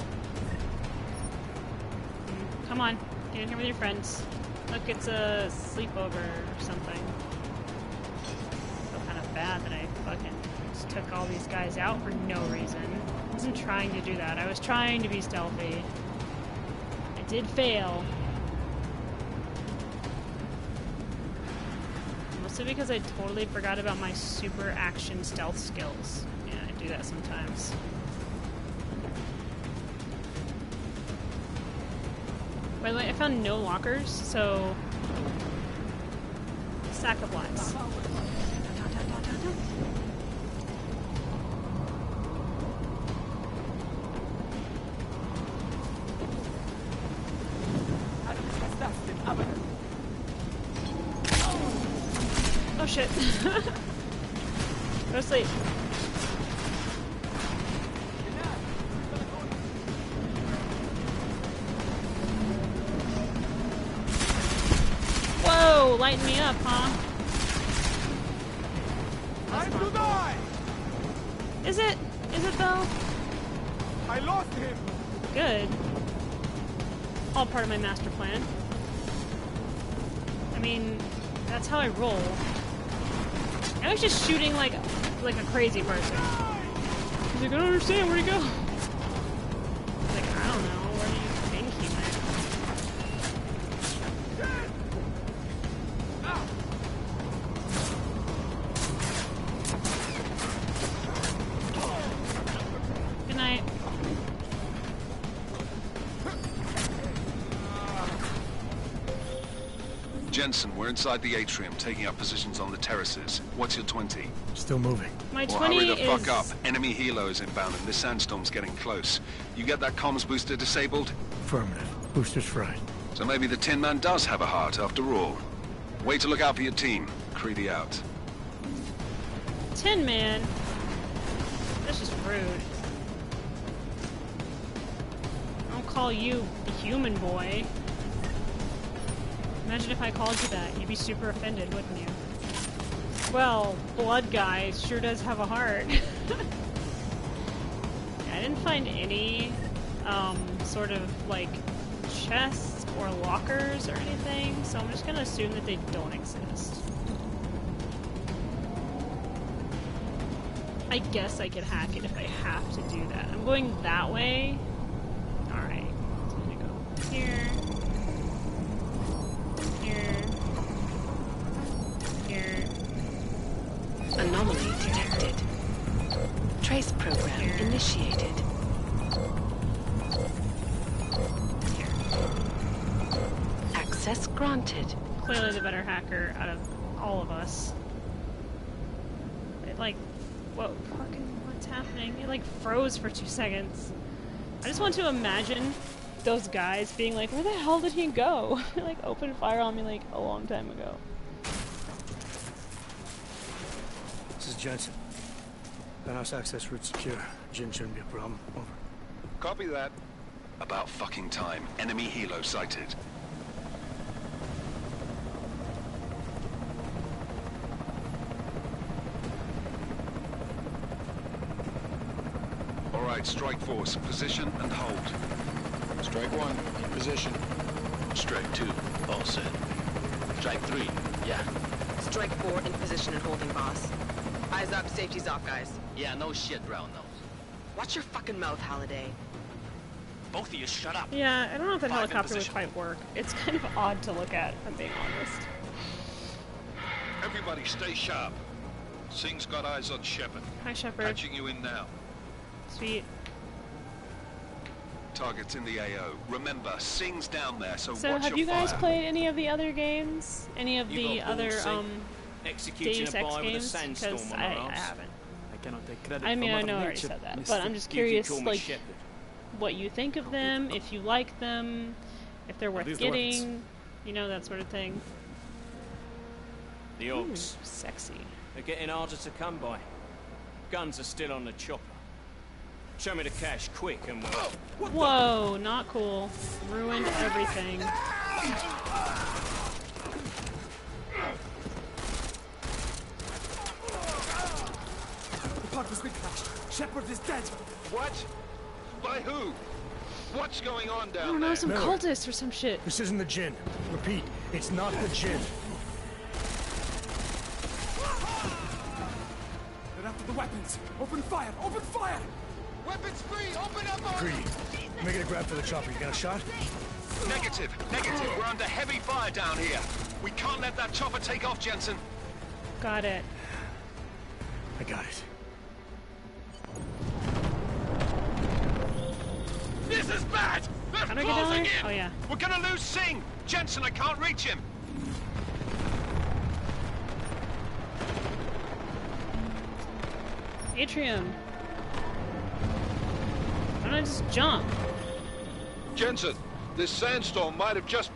Come on. Get in here with your friends. Look, it's a sleepover or something. I feel kind of bad that I fucking just took all these guys out for no reason. I wasn't trying to do that. I was trying to be stealthy. I did fail. Mostly because I totally forgot about my super action stealth skills. Yeah, I do that sometimes. By the way, I found no lockers, so... Sack of lives. Oh shit. Go to sleep. Whoa, lighten me up, huh? Time to die! Is it? Is it though? I lost him! Good. All part of my master plan. I mean, that's how I roll. I was just shooting like a crazy person. He's like, I don't understand, where'd he go? Like, I don't know, where do you think he went? Good night. Jensen, we're inside the atrium, taking up positions on the terraces. What's your 20? Still moving. My Well, 20 hurry the fuck is... up. Enemy helo is inbound and this sandstorm's getting close. You get that comms booster disabled? Affirmative. Booster's fried. So maybe the Tin Man does have a heart after all. Way to look out for your team. Creedy out. Tin Man? That's just rude. I don't call you human boy. Imagine if I called you that. You'd be super offended, wouldn't you? Well, blood guy sure does have a heart. Yeah, I didn't find any sort of like chests or lockers or anything, so I'm just gonna assume that they don't exist. I guess I could hack it if I have to do that. I'm going that way. Alright. So I'm gonna go here. Here. Anomaly detected. Trace program initiated. Access granted. Clearly the better hacker out of all of us. It like, whoa, fucking, what's happening? It like froze for 2 seconds. I just want to imagine those guys being like, where the hell did he go? They like opened fire on me like a long time ago. This is Jensen. Gunhouse access route secure. Jin shouldn't be a problem. Over. Copy that. About fucking time. Enemy helo sighted. All right, strike force. Position and hold. Strike 1, in position. Strike 2, all set. Strike 3, yeah. Strike 4, in position and holding, boss. Eyes up, safety's off, guys. Yeah, no shit, brown nose. Watch your fucking mouth, Halliday. Both of you shut up. Yeah, I don't know if that 5 in helicopter would position. quite work. It's kind of odd to look at, if I'm being honest. Everybody stay sharp. Singh's got eyes on Shepard. Hi, Shepard. Patching you in now. Sweet. Targets in the AO. Remember, Singh's down there, so So watch have your you guys fire. played any of the other games? Any of the other Executing Deus a Ex boy with a games? sandstorm Because on I our arms. haven't. I cannot take credit I mean, for I Mother know I already Nature, said that, mister. but I'm just You can curious, call me like, Shepard. what you think of them, if you like them, if they're worth These the weapons. getting, you know, that sort of thing. The orcs. Sexy. They're getting harder to come by. Guns are still on the chopper. Show me the cash, quick, and we'll... Whoa, not cool. Ruined everything. The pod was crashed. Shepard is dead. What? By who? What's going on I down don't know, there? some Miller. cultists or some shit. This isn't the Jinn. Repeat, it's not the Jinn. They're after the weapons. Open fire! Open fire! Weapons free! Open up! Greedy. Making a grab for the chopper. You got a shot? Negative. Negative. We're under heavy fire down here. We can't let that chopper take off, Jensen. Got it. I got it. This is bad! They're How do I get down closing there? in! Oh, yeah. We're gonna lose Singh! Jensen, I can't reach him! Atrium. Why don't I just jump? Jensen, this sandstorm might have just...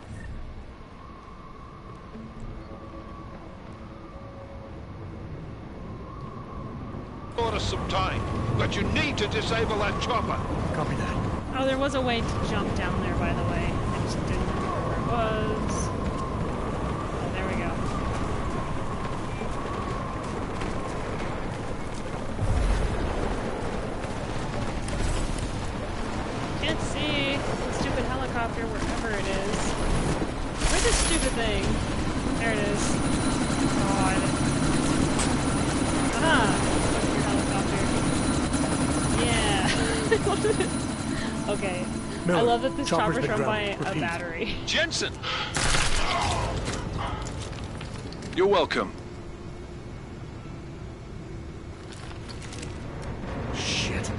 us some time. But you need to disable that chopper. Copy that. Oh, there was a way to jump down there, by the way. I just didn't remember where it was. Oh, there we go. Can't see the stupid helicopter wherever it is. Where's this stupid thing? There it is. God. Ah! Your helicopter. Yeah. Okay. Miller, I love that this chopper's chopper's been run by grounded. a Repeat. battery. Jensen! You're welcome. Shit.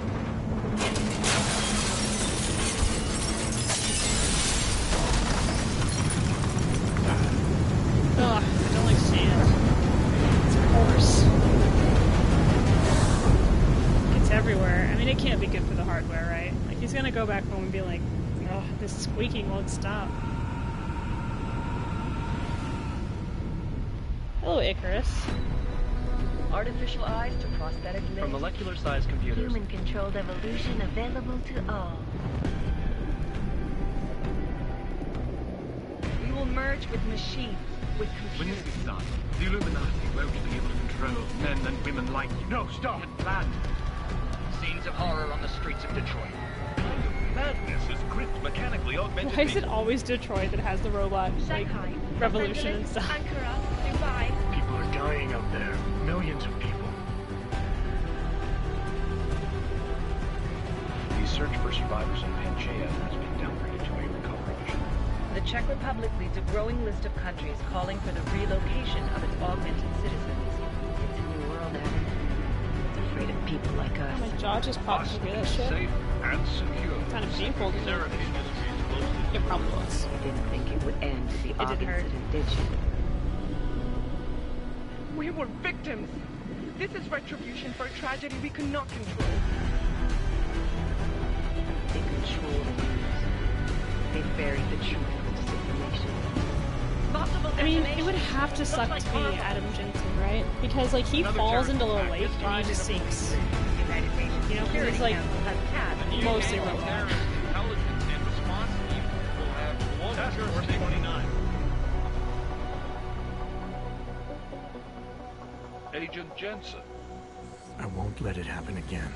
Ugh, I don't like sand. It's coarse. It's everywhere. I mean, it can't be good for the hardware, right? Like, he's gonna go back home and be like, oh, this squeaking won't stop. Hello, Icarus. Artificial eyes to prosthetic limbs. From molecular-sized computers. Human-controlled evolution available to all. We will merge with machines, with When computers. this is done, the Illuminati won't be able to control men and women like you. No, stop! Get planned. Scenes of horror on the streets of Detroit. Madness has gripped mechanically augmented Why is it always Detroit that has the robot, like, Shanghai, revolution and stuff? Ankara, Dubai. People are dying out there. Millions of people. The search for survivors in Pangaea has been downgraded to a recovery mission. The Czech Republic leads a growing list of countries calling for the relocation of its augmented citizens. It's a new world, Adam. It's afraid of people like us. My jaw just popped to hear that shit. Safe and secure. Kind of painful. It probably was. You didn't think it would end with the It Og didn't hurt. incident, did you? We were victims. This is retribution for a tragedy we could not control. They control the news. They buried the truth with disinformation. I mean, it would have to suck to be Adam Jensen, right? Because, like, he falls into the lake and he just sinks. You know, because it's, like, mostly robot. Intelligence and response team will have global Task Force jurisdiction. 29. Agent Jensen. I won't let it happen again.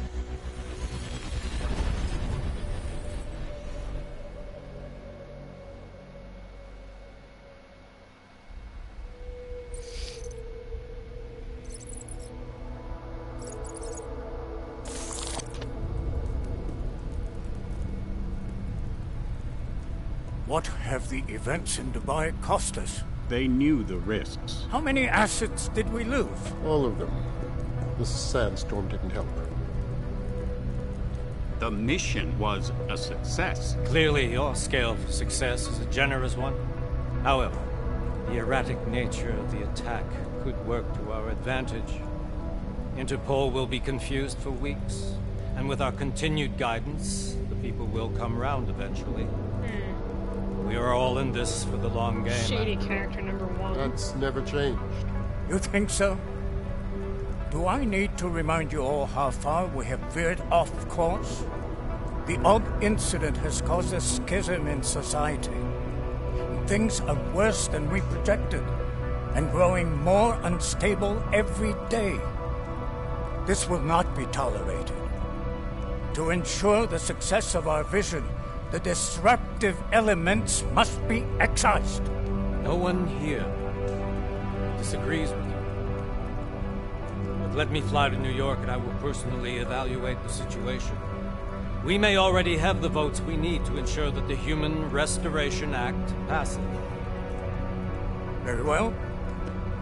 What have the events in Dubai cost us? They knew the risks. How many assets did we lose? All of them. This sandstorm didn't help. The mission was a success. Clearly, your scale of success is a generous one. However, the erratic nature of the attack could work to our advantage. Interpol will be confused for weeks, and with our continued guidance, the people will come round eventually. We are all in this for the long game. Shady character number one. That's never changed. You think so? Do I need to remind you all how far we have veered off course? The Og incident has caused a schism in society. Things are worse than we projected, and growing more unstable every day. This will not be tolerated. To ensure the success of our vision, the disruptive elements must be excised. No one here disagrees with you. But let me fly to New York and I will personally evaluate the situation. We may already have the votes we need to ensure that the Human Restoration Act passes. Very well.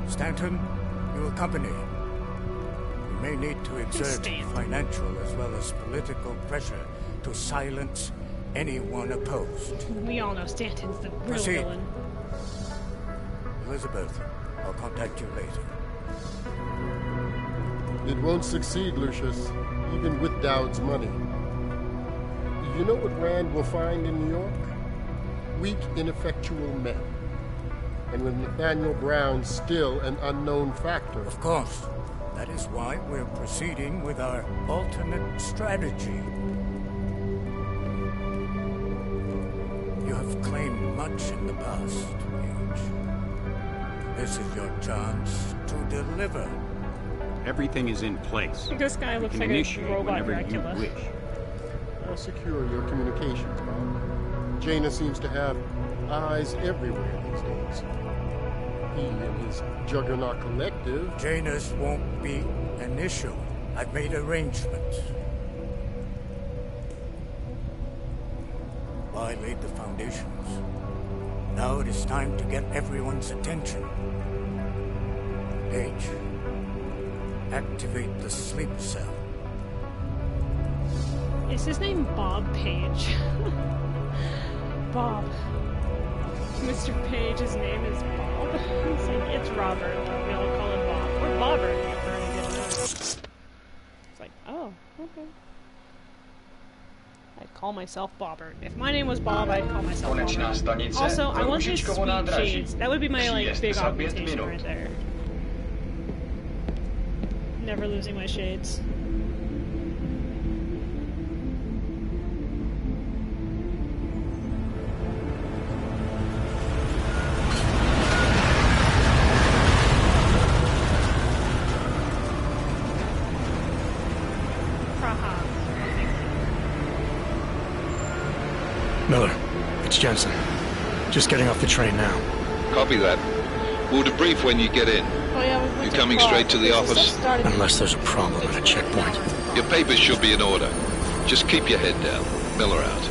Stanton, you accompany. We may need to exert financial as well as political pressure to silence anyone opposed. We all know Stanton's the real Proceed. villain. Elizabeth, I'll contact you later. It won't succeed, Lucius, even with Dowd's money. You know what Rand will find in New York? Weak, ineffectual men. And with Nathaniel Brown still an unknown factor. Of course. That is why we're proceeding with our alternate strategy. You have claimed much in the past, Page. This is your chance to deliver. Everything is in place. This guy looks like a robot whenever Dracula. you wish. I'll secure your communications, Bob. Jaina seems to have eyes everywhere these days. He and his Juggernaut Collective... Janus won't be an issue. I've made arrangements. I laid the foundations. Now it is time to get everyone's attention. Page, activate the sleep cell. Is his name Bob Page? Bob. Mr. Page's name is Bob. It's like, it's Robert, but we all call him Bob. Or Bobber, if we're gonna get another. It's like, oh, okay. I'd call myself Bobber. If my name was Bob, I'd call myself Bobber. Also, I want his sweet shades. That would be my, like, big augmentation right there. Never losing my shades. Miller, it's Jensen. Just getting off the train now. Copy that. We'll debrief when you get in. Oh, yeah, You coming straight to the office? Unless there's a problem at a checkpoint. Your papers should be in order. Just keep your head down. Miller out.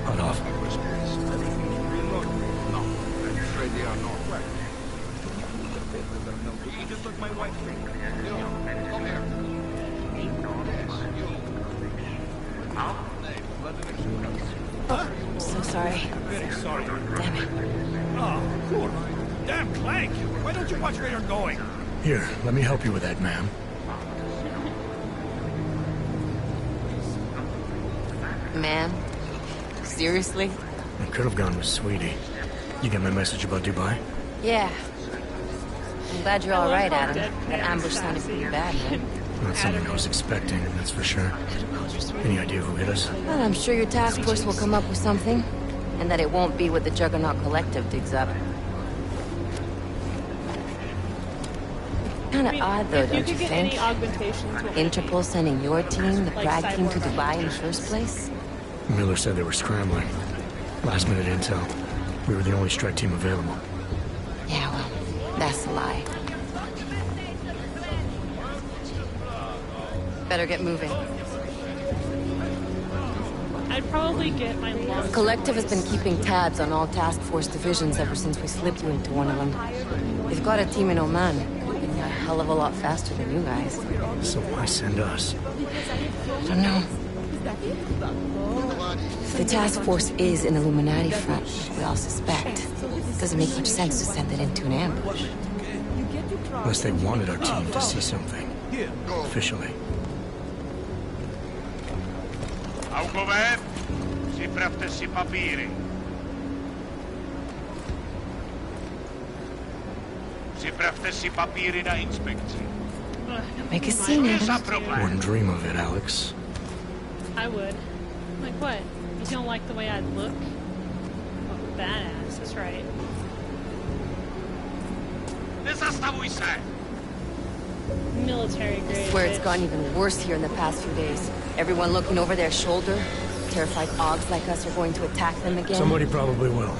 On off. No, I'm afraid they are not. You just look my wife. Come here. I'm so sorry. Very sorry. Damn it. Oh, poor. Damn Clank! Why don't you watch where you're going? Here, let me help you with that, ma'am. Ma'am? Seriously? I could have gone with Sweetie. You get my message about Dubai? Yeah. I'm glad you're all right, Adam. That ambush sounded pretty bad, man. Not something I was expecting, that's for sure. Any idea who hit us? Well, I'm sure your task force will come up with something. And that it won't be what the Juggernaut Collective digs up. Kinda odd, though, don't you think? Interpol sending your team, the Prague team, to Dubai in the first place? Miller said they were scrambling. Last minute intel. We were the only strike team available. Yeah, well, that's a lie. Better get moving. I'd probably get my lungs. Collective has been keeping tabs on all task force divisions ever since we slipped you into one of them. They've got a team in Oman, moving a hell of a lot faster than you guys. So why send us? I don't know. If the task force is an Illuminati front, we all suspect, it doesn't make much sense to send it into an ambush. Unless they wanted our team to see something. Officially. Augover, připravte si papíry. Připravte si papíry na inspekci. Make a scene, Adam. Wouldn't dream of it, Alex. I would. Like what? You don't like the way I look? Oh, badass, that's right. Nezastavuj se! Military grade. I swear it's bitch. gotten even worse here in the past few days. Everyone looking over their shoulder. Terrified Augs like us are going to attack them again. Somebody probably will.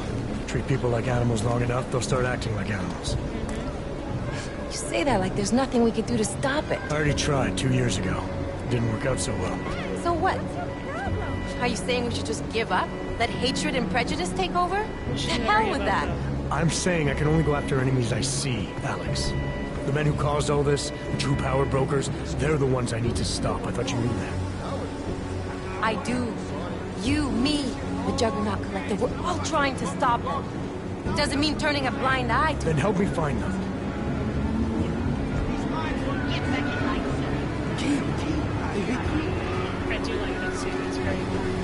Treat people like animals long enough, they'll start acting like animals. You say that like there's nothing we could do to stop it. I already tried 2 years ago. Didn't work out so well. So what? Are you saying we should just give up? Let hatred and prejudice take over? The hell with that. I'm saying I can only go after enemies I see, Alex. The men who caused all this, the true power brokers, they're the ones I need to stop. I thought you knew that. I do. You, me, the Juggernaut Collective, we're all trying to stop them. Doesn't mean turning a blind eye to... Then help me find them. I do like that scene, it's very cool.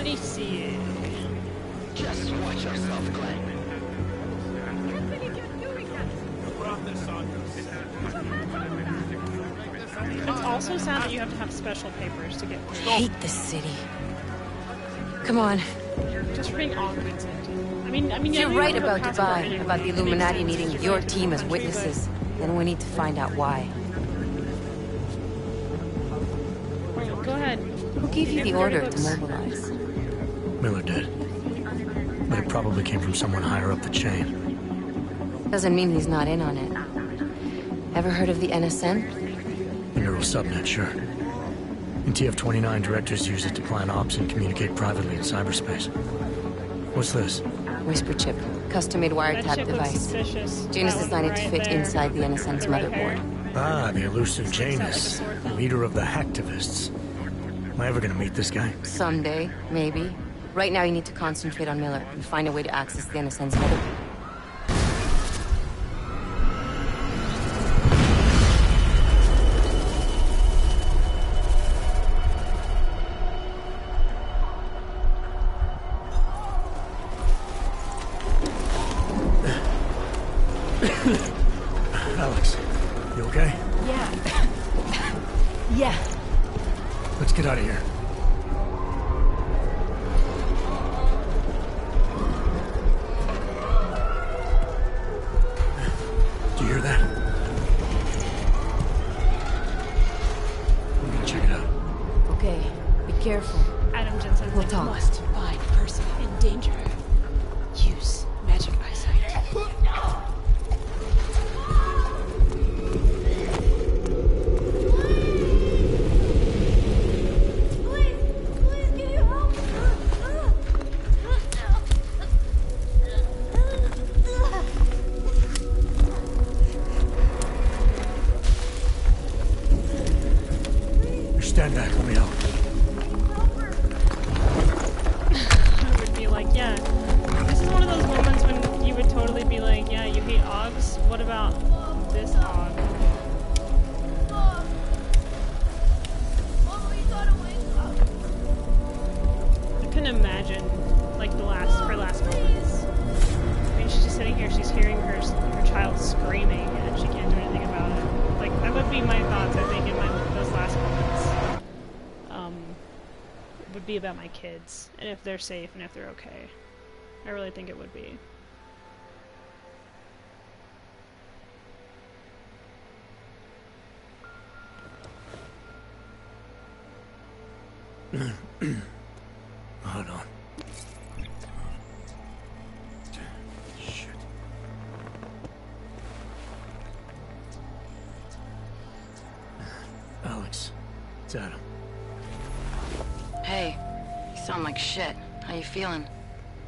Policia. Just watch yourself, Glenn. It's also sad that you have to have special papers to get I through. hate this city. Come on. Just for being augmented. I mean, You're yeah, right you have a about passport Dubai, anyway. about the It makes Illuminati sense needing to your go to team as country, but- witnesses. Then we need to find out why. Go ahead. Who gave you the order to mobilize? Miller did. But it probably came from someone higher up the chain. Doesn't mean he's not in on it. Ever heard of the NSN? The neural subnet, sure. In TF-29, directors use it to plan ops and communicate privately in cyberspace. What's this? Whisper chip. Custom-made That wiretap chip looks device. suspicious. Janus That designed one it to right fit there. inside the NSN's The red motherboard. hair. Ah, the elusive Janus, leader of the hacktivists. Am I ever gonna meet this guy? Someday, maybe. Right now you need to concentrate on Miller and find a way to access the NSN's motherboard. Alex, you okay? Yeah. Yeah. Let's get out of here. Do you hear that? I'm gonna check it out. Okay, be careful. Adam Jensen's We'll like, talk. must find person in danger. Use magic eyesight. Stand back, let me help. I would be like, yeah. This is one of those moments when you would totally be like, yeah, you hate Augs. What about this Aug? I couldn't imagine, like, her last moments. I mean, she's just sitting here, she's hearing her child screaming, and she can't do anything about it. Like, that would be my thoughts, I think, in those last moments. Would be about my kids, and if they're safe, and if they're okay. I really think it would be. Hold on. Shit. Alex, it's Adam. Hey, you sound like shit. How you feeling?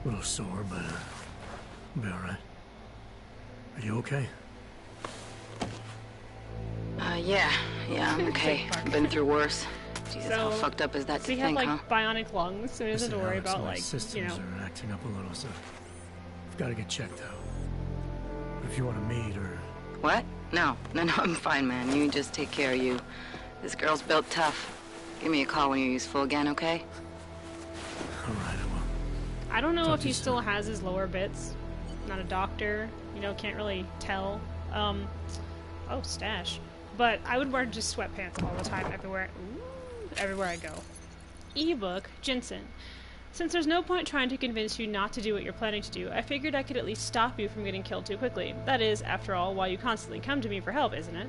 A little sore, but I'll be alright. Are you okay? Yeah, I'm okay. Been through worse. Jesus, how So, fucked up is that So to you have, think, like, huh? bionic lungs, so he doesn't have to worry Alex, about, my like, systems you know... are acting up a little, so I've got to get checked out. But if you want to meet or... What? No, I'm fine, man. You just take care of you. This girl's built tough. Give me a call when you're useful again, okay? Alright, I will. I don't know Talk if to he you still has his lower bits. Not a doctor, you know, can't really tell. Oh, stash. But I would wear just sweatpants all the time, everywhere. Ooh, everywhere I go. Ebook, Jensen. Since there's no point trying to convince you not to do what you're planning to do, I figured I could at least stop you from getting killed too quickly. That is, after all, why you constantly come to me for help, isn't it?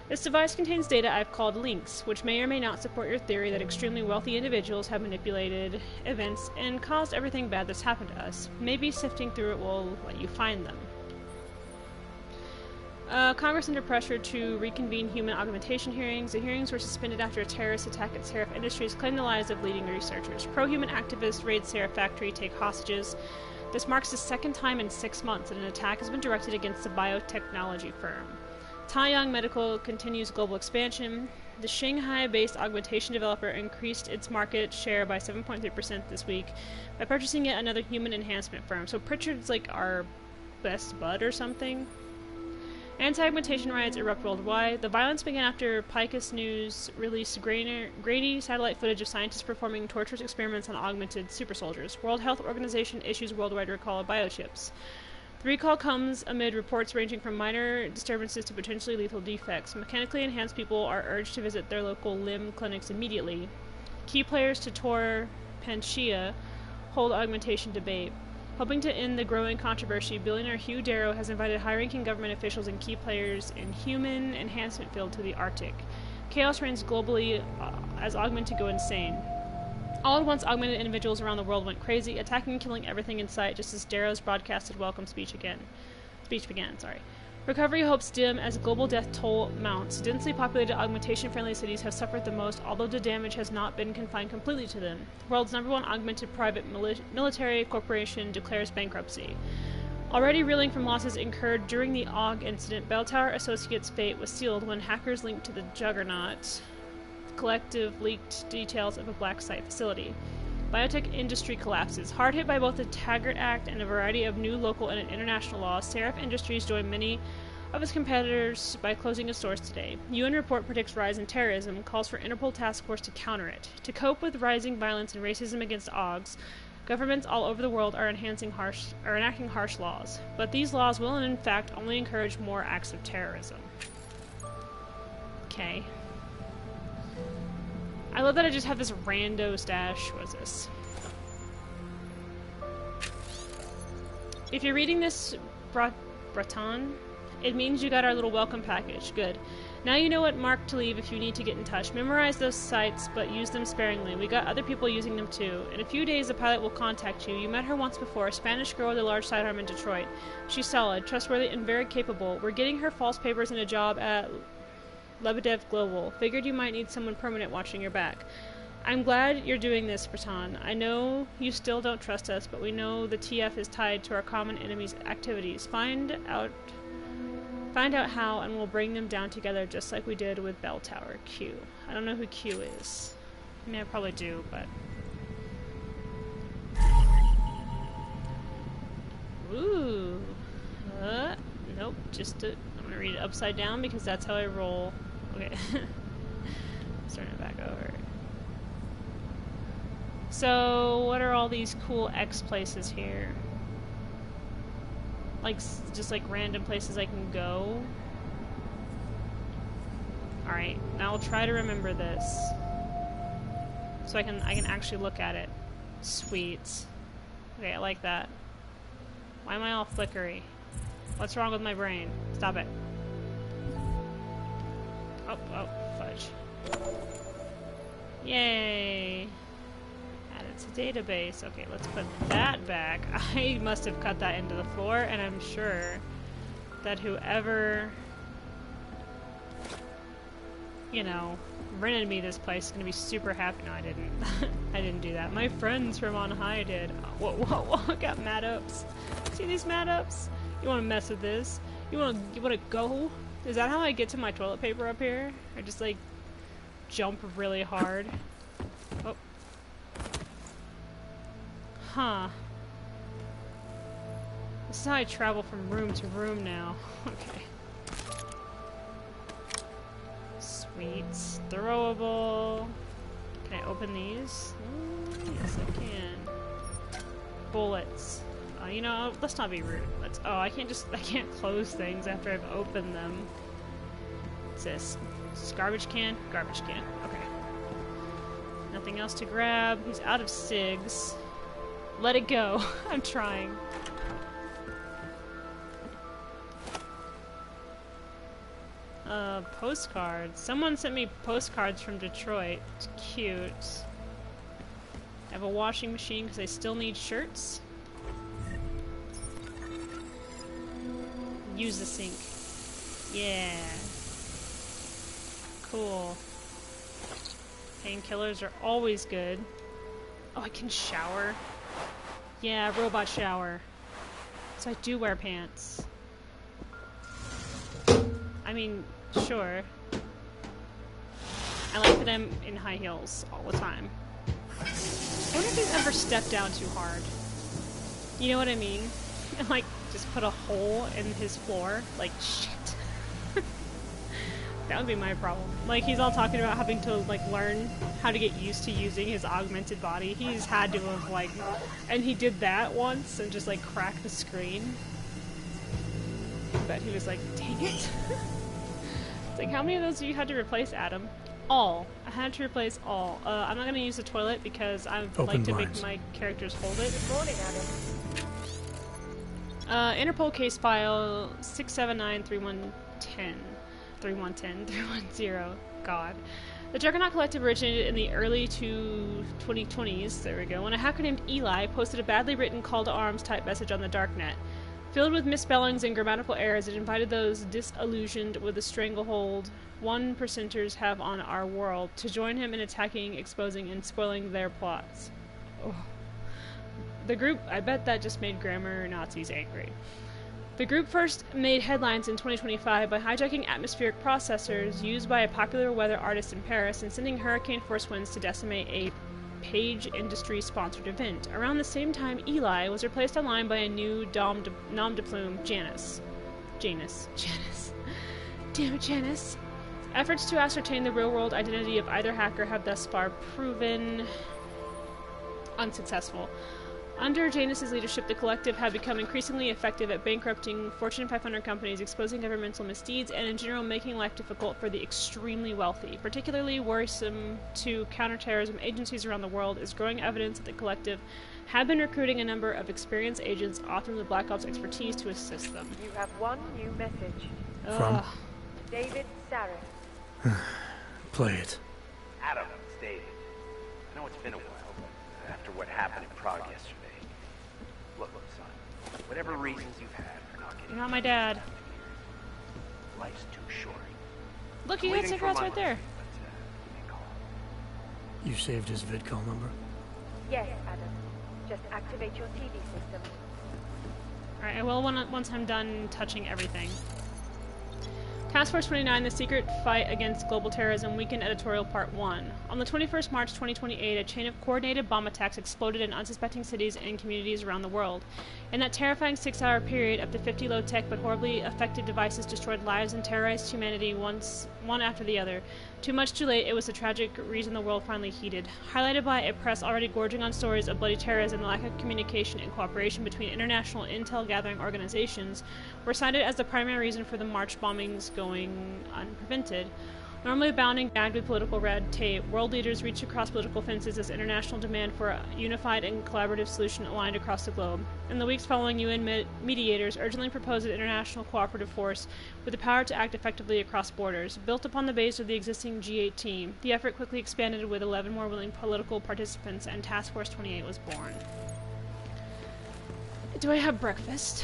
This device contains data I've called links, which may or may not support your theory that extremely wealthy individuals have manipulated events and caused everything bad that's happened to us. Maybe sifting through it will let you find them. Congress under pressure to reconvene human augmentation hearings. The hearings were suspended after a terrorist attack at Seraph Industries claimed the lives of leading researchers. Pro-human activists raid Seraph factory, take hostages. This marks the second time in 6 months that an attack has been directed against the biotechnology firm. Taiyang Medical continues global expansion. The Shanghai-based augmentation developer increased its market share by 7.3% this week by purchasing yet another human enhancement firm. So Pritchard's like our best bud or something. Anti-augmentation riots erupt worldwide. The violence began after Picus News released grainy satellite footage of scientists performing torturous experiments on augmented super soldiers. World Health Organization issues worldwide recall of biochips. The recall comes amid reports ranging from minor disturbances to potentially lethal defects. Mechanically enhanced people are urged to visit their local limb clinics immediately. Key players to Tor Panchea hold augmentation debate. Hoping to end the growing controversy, billionaire Hugh Darrow has invited high-ranking government officials and key players in human enhancement field to the Arctic. Chaos reigns globally as augmented go insane. All at once, augmented individuals around the world went crazy, attacking and killing everything in sight, just as Darrow's broadcasted welcome speech began. Recovery hopes dim as global death toll mounts. Densely populated augmentation-friendly cities have suffered the most, although the damage has not been confined completely to them. The world's #1 augmented private military corporation declares bankruptcy. Already reeling from losses incurred during the AUG incident, Bell Tower Associates' fate was sealed when hackers linked to the Juggernaut Collective leaked details of a black site facility. Biotech industry collapses. Hard hit by both the Taggart Act and a variety of new local and international laws, Seraph Industries joined many of its competitors by closing its doors today. UN report predicts rise in terrorism, calls for Interpol task force to counter it. To cope with rising violence and racism against AUGs, governments all over the world are enacting harsh laws. But these laws will, in fact, only encourage more acts of terrorism. Okay. I love that I just have this rando stash. What is this? If you're reading this, Breton, it means you got our little welcome package. Good. Now you know what mark to leave if you need to get in touch. Memorize those sites, but use them sparingly. We got other people using them too. In a few days, the pilot will contact you. You met her once before, a Spanish girl with a large sidearm in Detroit. She's solid, trustworthy, and very capable. We're getting her false papers and a job at Lebedev Global. Figured you might need someone permanent watching your back. I'm glad you're doing this, Breton. I know you still don't trust us, but we know the TF is tied to our common enemy's activities. Find out how, and we'll bring them down together just like we did with Bell Tower. Q. I don't know who Q is. I mean, I probably do, but... Ooh. Nope, I'm gonna read it upside down because that's how I roll. Okay. Starting it back over. So, what are all these cool X places here? Like, just like random places I can go? Alright, now I'll try to remember this. So I can actually look at it. Sweet. Okay, I like that. Why am I all flickery? What's wrong with my brain? Stop it. Oh, fudge. Yay! Added to database. Okay, let's put that back. I must have cut that into the floor, and I'm sure that whoever, you know, rented me this place is gonna be super happy. No, I didn't. I didn't do that. My friends from on high did. Whoa, I got mad ups. See these mad ups? You wanna mess with this? You wanna go? Is that how I get to my toilet paper up here? I just like jump really hard. Oh. Huh. This is how I travel from room to room now. Okay. Sweet. Throwable. Can I open these? Yes, I can. Bullets. You know, let's not be rude. I can't close things after I've opened them. What's this? Is this garbage can? Garbage can. Okay. Nothing else to grab. He's out of cigs. Let it go. I'm trying. Postcards. Someone sent me postcards from Detroit. It's cute. I have a washing machine because I still need shirts. Use the sink. Yeah. Cool. Painkillers are always good. Oh, I can shower. Yeah, robot shower. So I do wear pants. I mean, sure. I like them in high heels all the time. I wonder if he's ever stepped down too hard. You know what I mean? And like, just put a hole in his floor. Like, shit. That would be my problem. Like, he's all talking about having to, like, learn how to get used to using his augmented body. He's had to have, like... And he did that once and just, like, cracked the screen. But he was like, dang it. It's like, how many of those do you had to replace, Adam? All. I had to replace all. I'm not going to use the toilet because I like to make my characters hold it. Good morning, Adam. Interpol case file 679-3110. God. The Juggernaut Collective originated in the early 2020s, there we go, when a hacker named Eli posted a badly written call to arms type message on the darknet. Filled with misspellings and grammatical errors, it invited those disillusioned with the stranglehold 1%ers have on our world to join him in attacking, exposing, and spoiling their plots. Oh. The group, I bet that just made grammar Nazis angry. The group first made headlines in 2025 by hijacking atmospheric processors used by a popular weather artist in Paris and sending hurricane-force winds to decimate a Page Industries-sponsored event. Around the same time, Eli was replaced online by a new nom de plume, Janice. Damn it, Janice. Efforts to ascertain the real-world identity of either hacker have thus far proven unsuccessful. Under Janice's leadership, the collective have become increasingly effective at bankrupting Fortune 500 companies, exposing governmental misdeeds, and in general making life difficult for the extremely wealthy. Particularly worrisome to counterterrorism agencies around the world is growing evidence that the collective have been recruiting a number of experienced agents often with Black Ops expertise to assist them. You have one new message. From? David Saris. Play it. Adam, it's David. I know it's been a while, but after what happened in Prague yesterday. Look, son, whatever reasons you've had for not getting... You're not my dad. Life's too short. Look, you got cigarettes right there. You saved his vidcall number? Yes, Adam. Just activate your TV system. Alright, I will once I'm done touching everything. Task Force 29, The Secret Fight Against Global Terrorism, Weekend Editorial Part 1. On the 21st March 2028, a chain of coordinated bomb attacks exploded in unsuspecting cities and communities around the world. In that terrifying 6-hour period, up to 50 low-tech but horribly effective devices destroyed lives and terrorized humanity one after the other. Too much too late, it was the tragic reason the world finally heeded. Highlighted by a press already gorging on stories of bloody terrorism and the lack of communication and cooperation between international intel-gathering organizations, were cited as the primary reason for the March bombings going unprevented. Normally bound and gagged with political red tape, world leaders reached across political fences as international demand for a unified and collaborative solution aligned across the globe. In the weeks following, UN mediators urgently proposed an international cooperative force with the power to act effectively across borders. Built upon the base of the existing G8 team, the effort quickly expanded with 11 more willing political participants, and Task Force 28 was born. Do I have breakfast?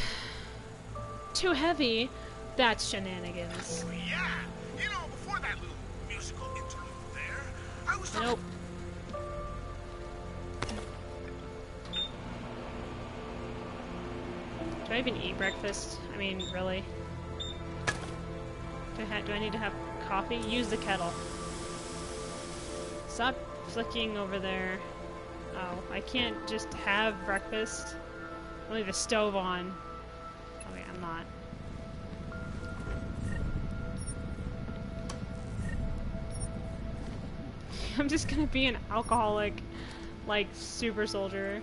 Too heavy? That's shenanigans. Oh, yeah. You know, before that little musical interlude there, I was talking... Nope. Do I even eat breakfast? I mean, really? Do I need to have coffee? Use the kettle. Stop flicking over there. Oh, I can't just have breakfast. I'll leave the stove on. Okay, I'm not. I'm just gonna be an alcoholic, like, super soldier.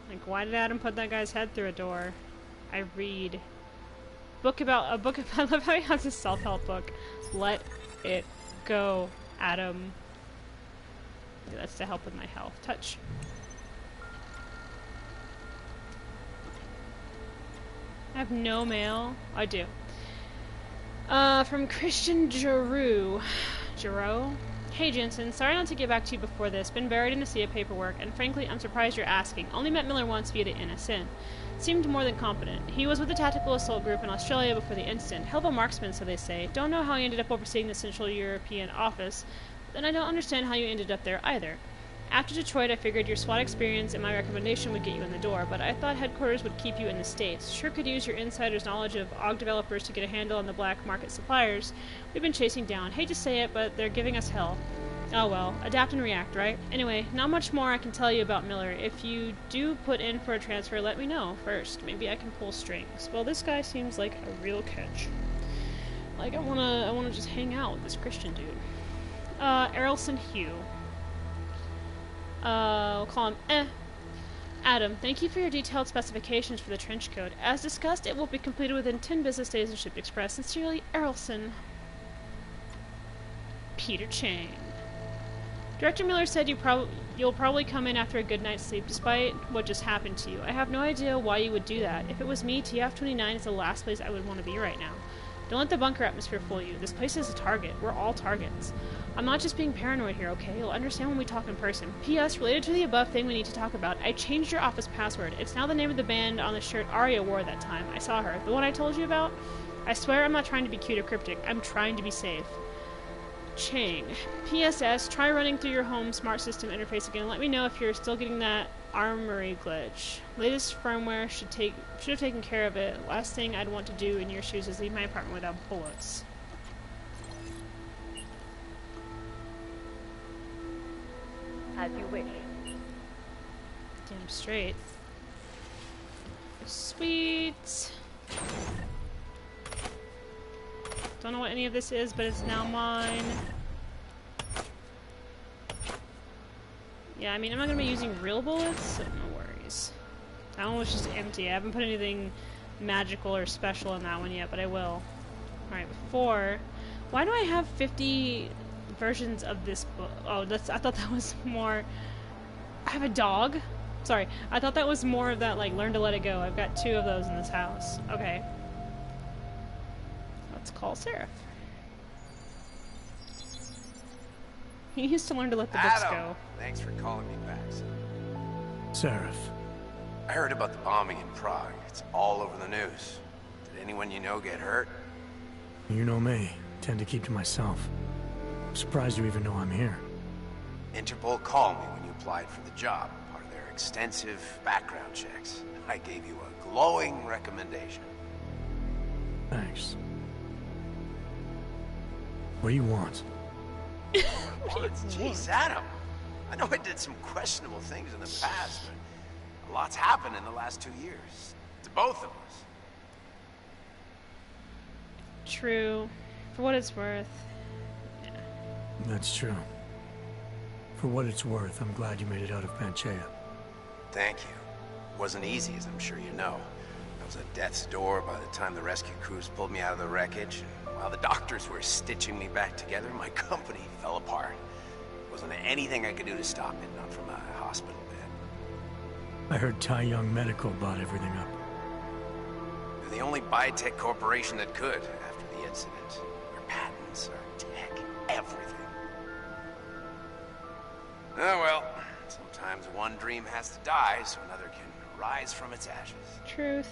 Like, why did Adam put that guy's head through a door? I read. I love how he has a self-help book. Let it go, Adam. That's to help with my health. Touch. I have no mail. I do. From Christian Giroux. Hey Jensen, sorry not to get back to you before this. Been buried in a sea of paperwork, and frankly, I'm surprised you're asking. Only met Miller once via the NSN. Seemed more than competent. He was with the Tactical Assault Group in Australia before the incident. Hell of a marksman, so they say. Don't know how he ended up overseeing the Central European office, and I don't understand how you ended up there either. After Detroit, I figured your SWAT experience and my recommendation would get you in the door, but I thought headquarters would keep you in the States. Sure could use your insider's knowledge of AUG developers to get a handle on the black market suppliers we've been chasing down. Hate to say it, but they're giving us hell. Oh well, adapt and react, right? Anyway, not much more I can tell you about Miller. If you do put in for a transfer, let me know first. Maybe I can pull strings. Well, this guy seems like a real catch. Like, I wanna just hang out with this Christian dude. Errolson Hugh. We'll call him Adam, thank you for your detailed specifications for the trench coat. As discussed, it will be completed within 10 business days and shipped express. Sincerely, Errolson. Peter Chang. Director Miller said you'll probably come in after a good night's sleep, despite what just happened to you. I have no idea why you would do that. If it was me, TF-29 is the last place I would want to be right now. Don't let the bunker atmosphere fool you. This place is a target. We're all targets. I'm not just being paranoid here, okay? You'll understand when we talk in person. P.S. Related to the above thing we need to talk about, I changed your office password. It's now the name of the band on the shirt Arya wore that time. I saw her. The one I told you about? I swear I'm not trying to be cute or cryptic. I'm trying to be safe. Chang. PSS, try running through your home smart system interface again. Let me know if you're still getting that armory glitch. Latest firmware should have taken care of it. Last thing I'd want to do in your shoes is leave my apartment without bullets. As you wish. Damn straight. Sweet. Don't know what any of this is, but it's now mine. Yeah, I mean, I'm not going to be using real bullets, so no worries. That one was just empty. I haven't put anything magical or special in that one yet, but I will. Alright, before... Why do I have 50 versions of this book? Oh, I thought that was more... I have a dog? Sorry, I thought that was more of that, like, learn to let it go. I've got 2 of those in this house. Okay. Let's call Seraph. He used to learn to let the books go. Thanks for calling me back, son. Seraph. I heard about the bombing in Prague. It's all over the news. Did anyone you know get hurt? You know me. Tend to keep to myself. I'm surprised you even know I'm here. Interpol called me when you applied for the job, part of their extensive background checks. I gave you a glowing recommendation. Thanks. What do you want? Jeez, Adam. I know I did some questionable things in the past, but a lot's happened in the last 2 years. To both of us. True. For what it's worth. Yeah. That's true. For what it's worth, I'm glad you made it out of Panchaea. Thank you. It wasn't easy, as I'm sure you know. I was at death's door by the time the rescue crews pulled me out of the wreckage. And while the doctors were stitching me back together, my company fell apart. There wasn't anything I could do to stop it, not from a hospital bed. I heard Tai Young Medical bought everything up. They're the only biotech corporation that could after the incident. Our patents, our tech, everything. Oh well, sometimes one dream has to die so another can rise from its ashes. Truth.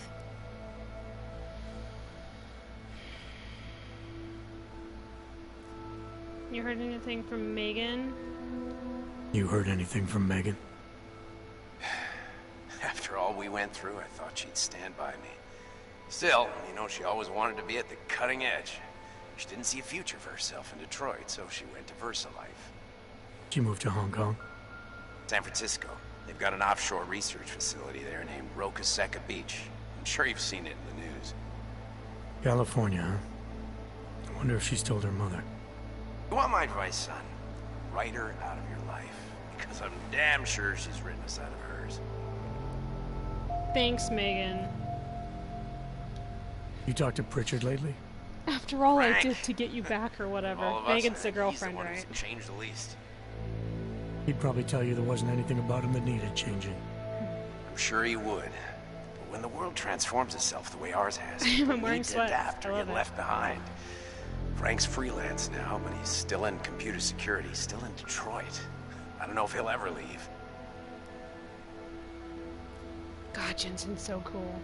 You heard anything from Megan? You heard anything from Megan? After all we went through, I thought she'd stand by me. Still, you know, she always wanted to be at the cutting edge. She didn't see a future for herself in Detroit, so she went to VersaLife. She moved to Hong Kong? San Francisco. They've got an offshore research facility there named Roca Seca Beach. I'm sure you've seen it in the news. California, huh? I wonder if she's told her mother. You want my advice, son? Write her out of your life. Because I'm damn sure she's written us out of hers. Thanks, Megan. You talked to Pritchard lately? After all Frank. I did to get you back or whatever. All of us, Megan's the he's girlfriend, one right? who's changed the least. He'd probably tell you there wasn't anything about him that needed changing. I'm sure he would. But when the world transforms itself the way ours has, I'm people wearing need to sweats. adapt I or love get it. left behind. Frank's freelance now, but he's still in computer security, still in Detroit. I don't know if he'll ever leave. God, Jensen's so cool.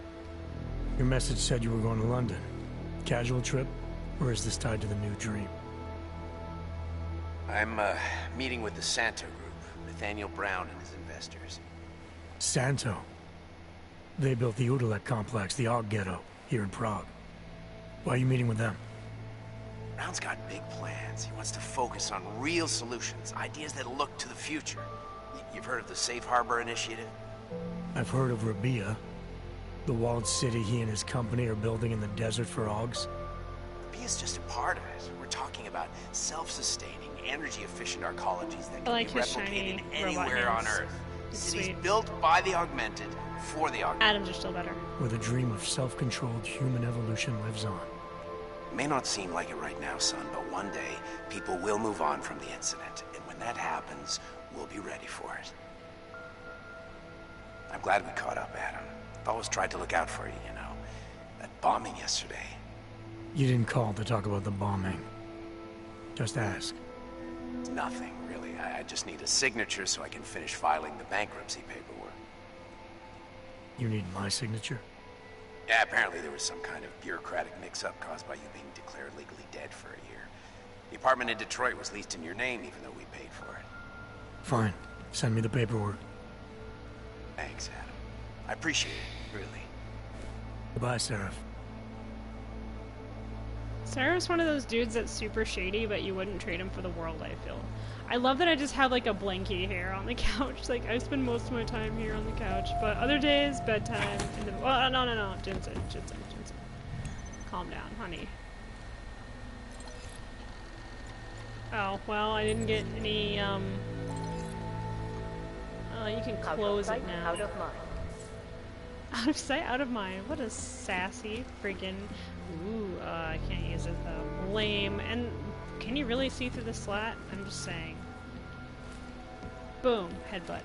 Your message said you were going to London. Casual trip? Or is this tied to the new dream? I'm meeting with the Santo Group, Nathaniel Brown and his investors. Santo? They built the Udalek complex, the Og Ghetto, here in Prague. Why are you meeting with them? Brown's got big plans. He wants to focus on real solutions, ideas that look to the future. You've heard of the Safe Harbor Initiative? I've heard of Rabia, the walled city he and his company are building in the desert for Augs. Rabia's just a part of it. We're talking about self-sustaining, energy-efficient arcologies that can like be his shiny replicated robot anywhere on hands. Earth. It's Cities sweet. built by the augmented, for the augmented. Atoms are still better. Where the dream of self-controlled human evolution lives on. It may not seem like it right now, son, but one day, people will move on from the incident. And when that happens, we'll be ready for it. I'm glad we caught up, Adam. I've always tried to look out for you, you know. That bombing yesterday. You didn't call to talk about the bombing. Just ask. It's nothing, really. I just need a signature so I can finish filing the bankruptcy paperwork. You need my signature? Yeah, apparently there was some kind of bureaucratic mix-up caused by you being declared legally dead for a year. The apartment in Detroit was leased in your name, even though we paid for it. Fine. Send me the paperwork. Thanks, Adam. I appreciate it, really. Goodbye, Seraph. Sarah's one of those dudes that's super shady, but you wouldn't trade him for the world, I feel. I love that I just have like a blankie here on the couch. Like, I spend most of my time here on the couch, but other days, bedtime, in the... Well, no. Jensen. Calm down, honey. Oh, well, I didn't get any, you can close it now. Out of mind. Out of sight, out of mind. What a sassy friggin'... Ooh, I can't use it though. Lame. And can you really see through the slat? I'm just saying. Boom. Headbutt.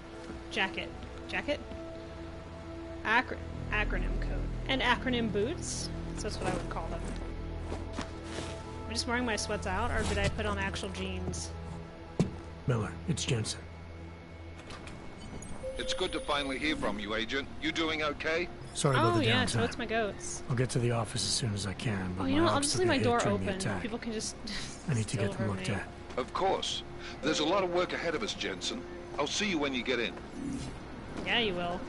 Jacket. Jacket? Acronym code. And acronym boots? So that's what I would call them. I'm just wearing my sweats out, or did I put on actual jeans? Miller, it's Jensen. It's good to finally hear from you, Agent. You doing okay? Sorry about the downtime. Oh yeah, so it's my goats. I'll get to the office as soon as I can, but Oh, you know my what? I'll ops just took leave a my hit door during the open. attack. People can just I need to get steal them from looked me. at. Of course. There's a lot of work ahead of us, Jensen. I'll see you when you get in. Yeah, you will.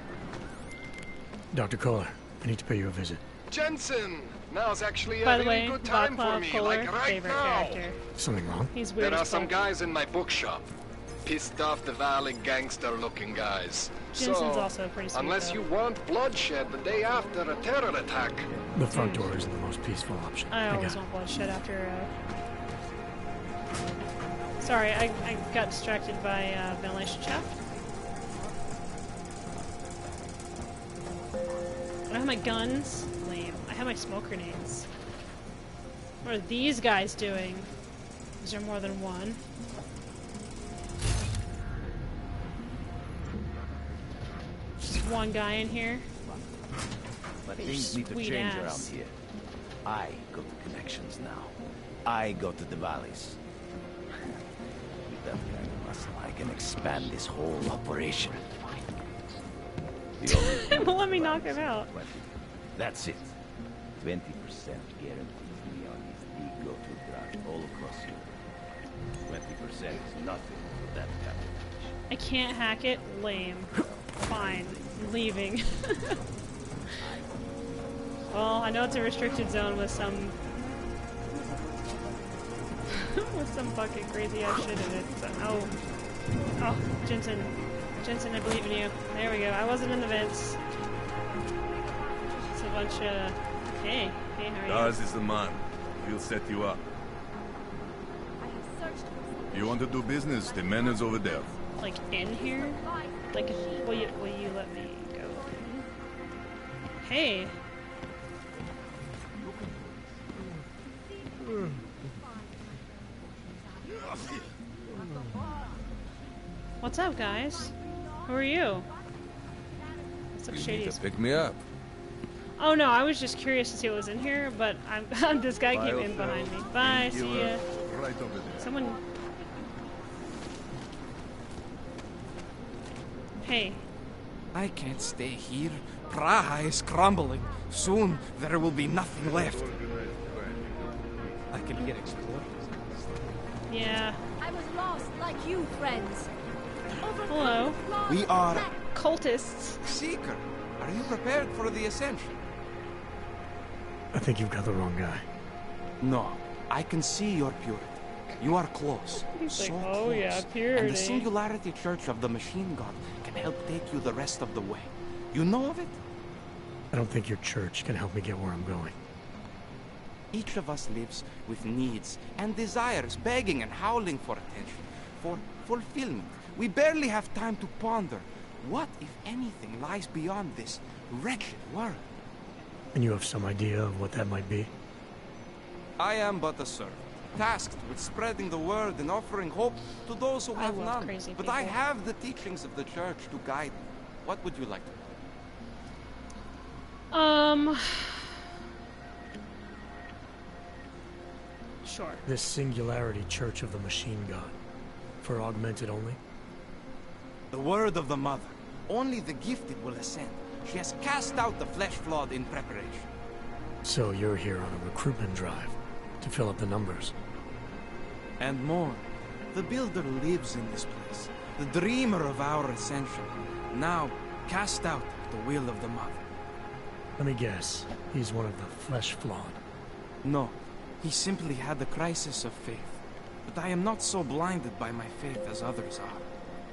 Dr. Kohler, I need to pay you a visit. Jensen! Now's actually By a the really way, good time for Vaclav me, Kohler, like right favorite now. character. Something wrong? He's weird There are as some fuck. guys in my bookshop. Pissed off the Valley gangster-looking guys. Jensen's So, also pretty sweet, unless though. you want bloodshed the day after a terror attack. The front door isn't the most peaceful option. I always got want bloodshed after, Sorry, I got distracted by, ventilation shaft. I don't have my guns. Lame. I have my smoke grenades. What are these guys doing? Is there more than one? Just one guy in here? But Your things need to sweet change ass. around here. I got the connections now. I go to the valleys. With that kind of muscle, I can expand this whole operation. The only Well, let me knock him out. 20. That's it. 20% guarantees me on these big go-to drugs all across Europe. 20% is nothing for that kind of operation. I can't hack it. Lame. Fine. I'm leaving. Well, I know it's a restricted zone with some... with some fucking crazy ass shit in it. So, oh, Jensen. Jensen, I believe in you. There we go. I wasn't in the vents. It's a bunch of... Hey, how are you? Daz is the man. He'll set you up. You want to do business? The man is over there. Like, in here? Like, will you let me go in? Hey! What's up, guys? Who are you? What's up, shady? Pick me up. Oh no, I was just curious to see what was in here, but I'm this guy came in behind me. Bye, see ya. Right over there. Someone... Hey. I can't stay here. Praha is crumbling. Soon there will be nothing left. I can get explored. Yeah. I was lost like you, friends. Hello. We are cultists. Seeker. Are you prepared for the ascension? I think you've got the wrong guy. No, I can see your purity. You are close. He's So like, oh close. yeah, And purity. the Singularity Church of the Machine God can help take you the rest of the way. You know of it? I don't think your church can help me get where I'm going. Each of us lives with needs and desires, begging and howling for attention, for fulfillment. We barely have time to ponder what, if anything, lies beyond this wretched world. And you have some idea of what that might be? I am but a servant, tasked with spreading the word and offering hope to those who have none. But I have the teachings of the church to guide me. What would you like to know? Sure. This Singularity Church of the Machine God. For augmented only? The word of the Mother. Only the gifted will ascend. She has cast out the flesh-flawed in preparation. So you're here on a recruitment drive to fill up the numbers. And more. The Builder lives in this place. The dreamer of our ascension. Now, cast out the will of the Mother. Let me guess. He's one of the flesh-flawed. No. He simply had a crisis of faith. But I am not so blinded by my faith as others are.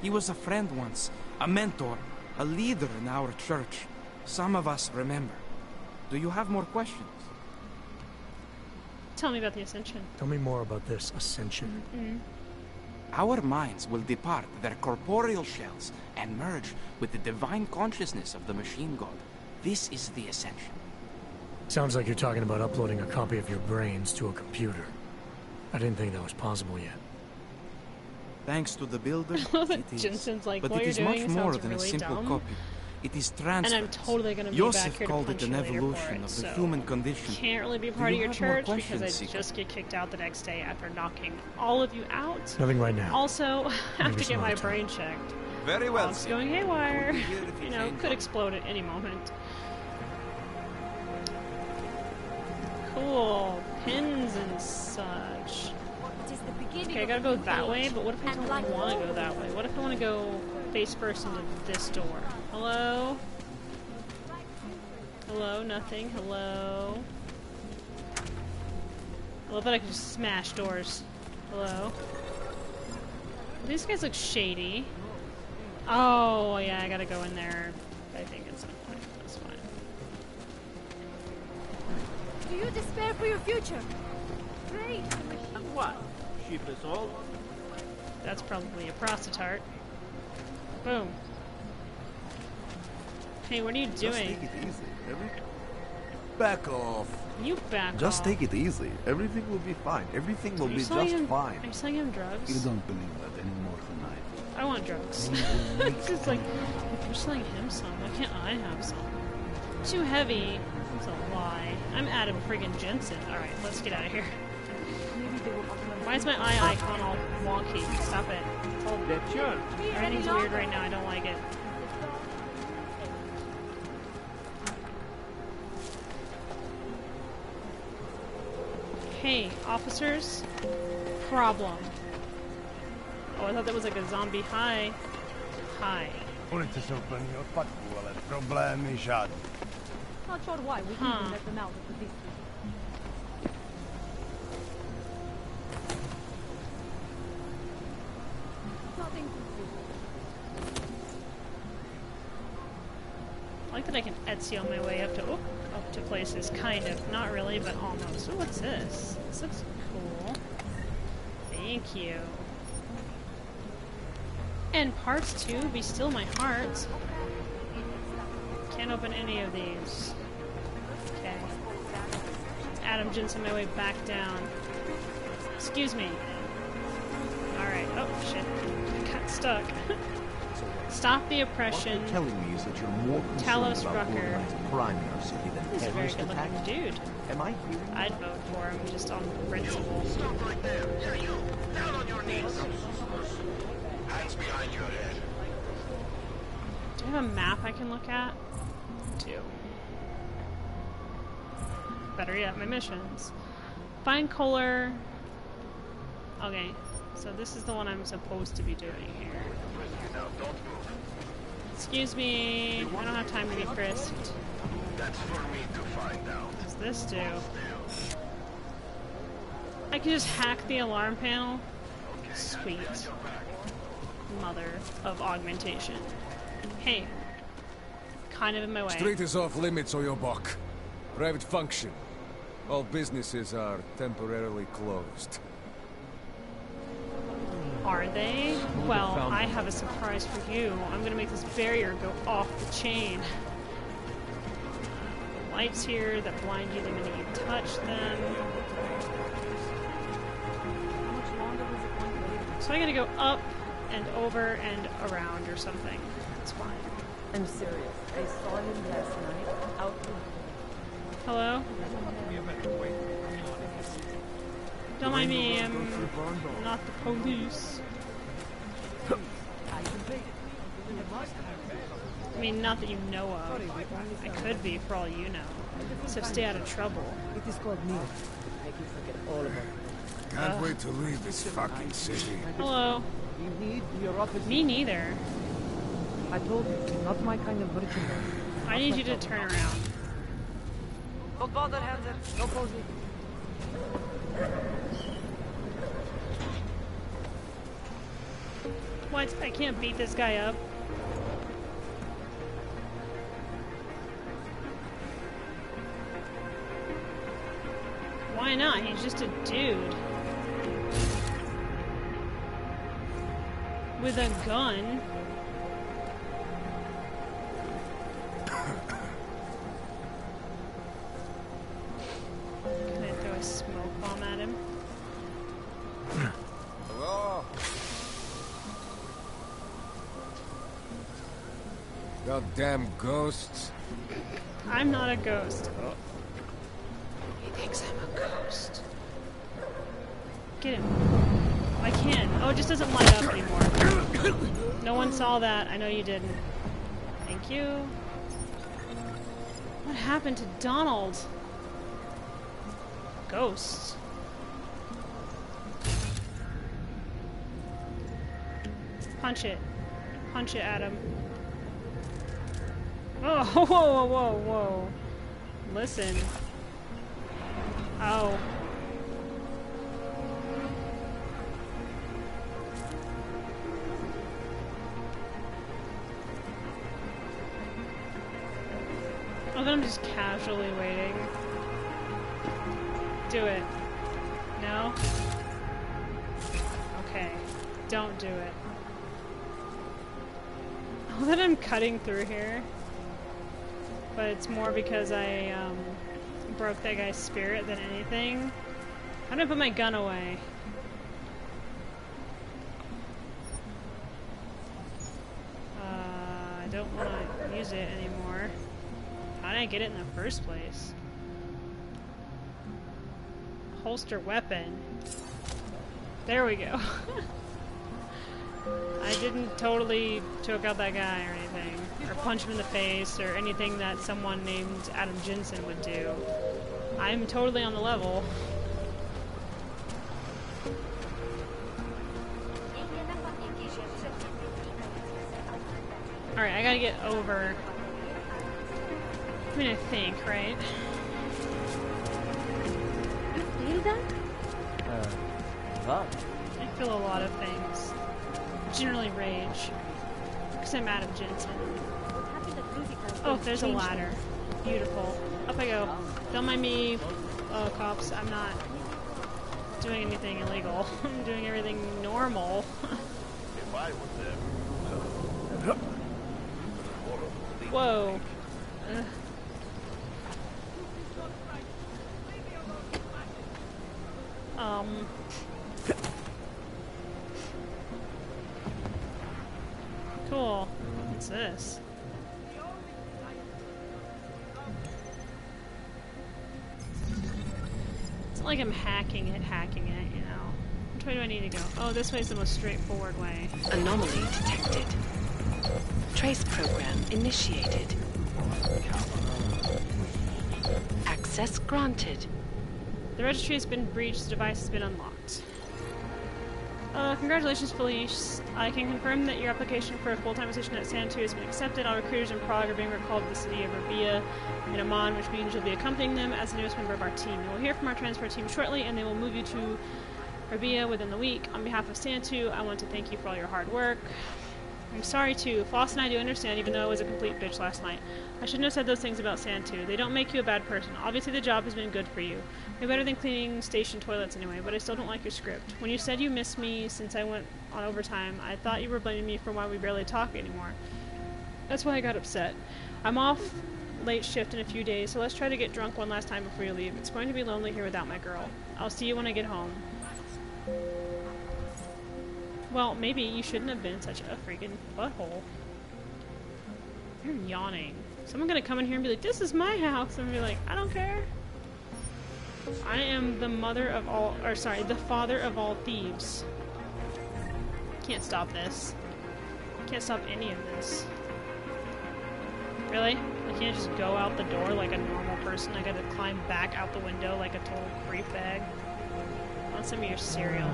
He was a friend once, a mentor, a leader in our church. Some of us remember. Do you have more questions? Tell me about the Ascension. Tell me more about this Ascension. Our minds will depart their corporeal shells and merge with the divine consciousness of the Machine God. This is the Ascension. Sounds like you're talking about uploading a copy of your brains to a computer. I didn't think that was possible yet. Thanks to the Builder, it is. Jensen's like, but what it you're is doing much more sounds than really a simple dumb. copy. It is And transference. I'm totally gonna be Joseph back here to called punch it an you later for evolution it, of the so human condition. Can't really be Do part of you your have more church because questions, I Seeker? just get kicked out the next day after knocking all of you out. Nothing right now. Also, I have Maybe to get some my other time. brain checked. Very well, It's Seeker. going haywire. We'll be here if You you know, change could on. explode at any moment. Cool. Pins and such. Okay, I gotta go that way, but what if I don't want to go that way? What if I want to go face first into this door? Hello? Hello? Nothing? Hello? I love that I can just smash doors. Hello? These guys look shady. Oh, yeah, I gotta go in there, I think, at some point. That's fine. Do you despair for your future? Great. And what? Sheep is all? That's probably a prostitute. Boom. Hey, what are you Just doing? take it easy. Back off. You back Just off. take it easy. Everything will be fine. Everything will Are you be selling just him, fine. Are you selling him drugs? You don't believe that anymore tonight. I want drugs. It's just like, if you're selling him some, why can't I have some? Too heavy. It's a lie. I'm Adam friggin' Jensen. Alright, let's get out of here. Why is my eye icon all wonky? Stop it. It's all everything's weird right now. I don't like it. Hey, officers. Problem. Oh, I thought that was like a zombie hi. Hi. Volete sorprendere il fatto, problemi sciati. Not sure why we even let them out of the business. Nothing to see. I like that I can Etsy on my way up to places, kind of. Not really, but almost. Oh, what's this? This looks cool. Thank you. And parts too. Be still my heart. Can't open any of these. Okay. Adam Jensen, my way back down. Excuse me. Alright. Oh, shit. I got stuck. Stop the oppression. What you're telling me is that you're more Talos concerned about Rucker. organized crime in our city than He's a very terrorist good attack. looking dude. Am I hearing? I'd vote for him just on principle. Stop right there. Yeah, you. Down on your knees. Hands behind your head. Do I have a map I can look at? Do. Better yet, my missions. Find Kohler. Okay, so this is the one I'm supposed to be doing here. Excuse me, I don't have time to be frisked. That's for me to find out. What does this do? I can just hack the alarm panel. Sweet. Mother of augmentation. Hey. Kind of in my way. Street is off limits, Oyobok. Private function. All businesses are temporarily closed. Are they? Well, I have a surprise for you. I'm gonna make this barrier go off the chain. Lights here that blind you the minute you touch them. So I gotta go up and over and around or something. That's fine. I'm serious. I saw him last night out. Hello? Don't mind me, I'm not the police. I mean, not that you know of. I could be, for all you know. So stay out of trouble. It is called me. I can forget all about it. Can't wait to leave this fucking city. Hello. Me neither. I told you, not my kind of virgin. I need you to turn around. Don't bother, Hansen. No posing. What? I can't beat this guy up? Why not? He's just a dude. With a gun. Can I throw a smoke bomb at him? Hello? Goddamn ghosts. I'm not a ghost. Oh. He thinks I'm a ghost. Get him. I can't. Oh, it just doesn't light up anymore. No one saw that. I know you didn't. Thank you. What happened to Donald? Ghosts. Punch it. Punch it, Adam. Oh, whoa, whoa, whoa, whoa. Listen. Oh. Oh, then I'm just casually waiting. Do it. No? Okay. Don't do it. Oh, then I'm cutting through here. But it's more because I broke that guy's spirit than anything. How do I put my gun away? I don't want to use it anymore. How did I get it in the first place? Holster weapon. There we go. I didn't totally choke out that guy or anything, or punch him in the face, or anything that someone named Adam Jensen would do. I'm totally on the level. Alright, I gotta get over. I mean, I think, right? You feel that? What? I feel a lot of things. Generally rage. Because I'm Adam Jensen. Oh, there's a ladder. Beautiful. Up I go. Don't mind me, cops. I'm not doing anything illegal. I'm doing everything normal. If I was there. Whoa. Ugh. Cool. What's this? It's not like I'm hacking it, you know. Which way do I need to go? Oh, this way's the most straightforward way. Anomaly detected. Trace program initiated. Access granted. The registry has been breached, the device has been unlocked. Congratulations, Felice. I can confirm that your application for a full-time position at Santu has been accepted. All recruiters in Prague are being recalled to the city of Rabia in Amman, which means you'll be accompanying them as the newest member of our team. You will hear from our transfer team shortly, and they will move you to Rabia within the week. On behalf of Santu, I want to thank you for all your hard work. I'm sorry too. Floss and I do understand, even though I was a complete bitch last night. I shouldn't have said those things about Santu. They don't make you a bad person. Obviously the job has been good for you. Way better than cleaning station toilets anyway, but I still don't like your script. When you said you missed me since I went on overtime, I thought you were blaming me for why we barely talk anymore. That's why I got upset. I'm off late shift in a few days, so let's try to get drunk one last time before you leave. It's going to be lonely here without my girl. I'll see you when I get home. Well, maybe you shouldn't have been such a freaking butthole. You're yawning. Someone gonna come in here and be like, this is my house, and be like, I don't care. I am the mother of all, or sorry, the father of all thieves. Can't stop this. Can't stop any of this. Really? I can't just go out the door like a normal person. I gotta climb back out the window like a total creep bag. Want some of your cereal?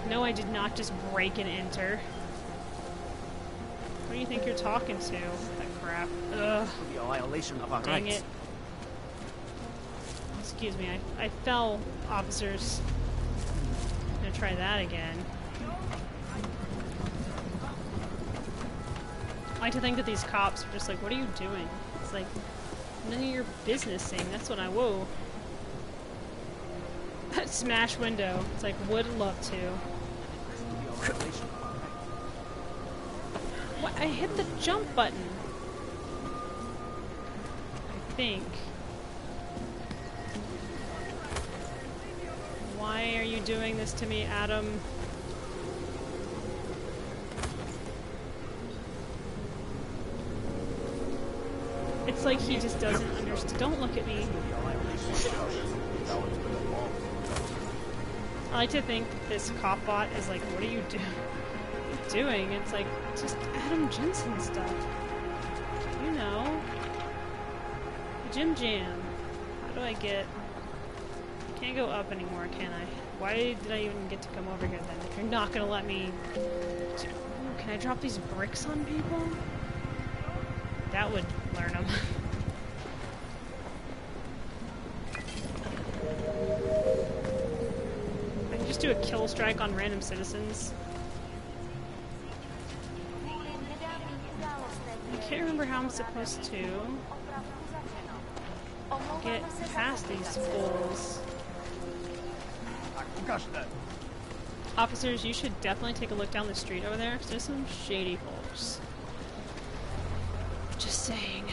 No, I did not just break and enter. What do you think you're talking to? That crap. Ugh. The violation of our Dang rights. it. Excuse me, I fell, officers. I'm gonna try that again. I like to think that these cops are just like, what are you doing? It's like, none of your business thing. That's what I whoa. That smash window. It's like, would love to. What? I hit the jump button. I think. Why are you doing this to me, Adam? It's like he just doesn't understand. Don't look at me. I like to think that this cop bot is like, what are you doing? It's like, just Adam Jensen stuff. You know. Jim Jam. How do I get... Can't go up anymore, can I? Why did I even get to come over here then? If you're not gonna let me... Ooh, can I drop these bricks on people? That would learn them. I can just do a kill strike on random citizens. I can't remember how I'm supposed to get past these fools. Officers, you should definitely take a look down the street over there, because there's some shady folks. Just saying.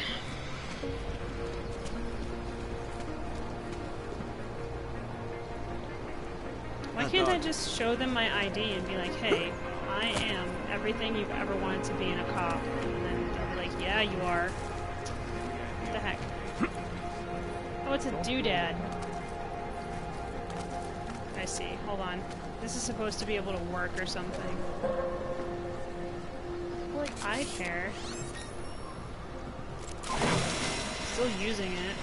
Why can't I just show them my ID and be like, hey, I am everything you've ever wanted to be in a cop? And then they'll be like, yeah, you are. What the heck? Oh, it's a doodad. I see. Hold on. This is supposed to be able to work or something. I care. Still using it.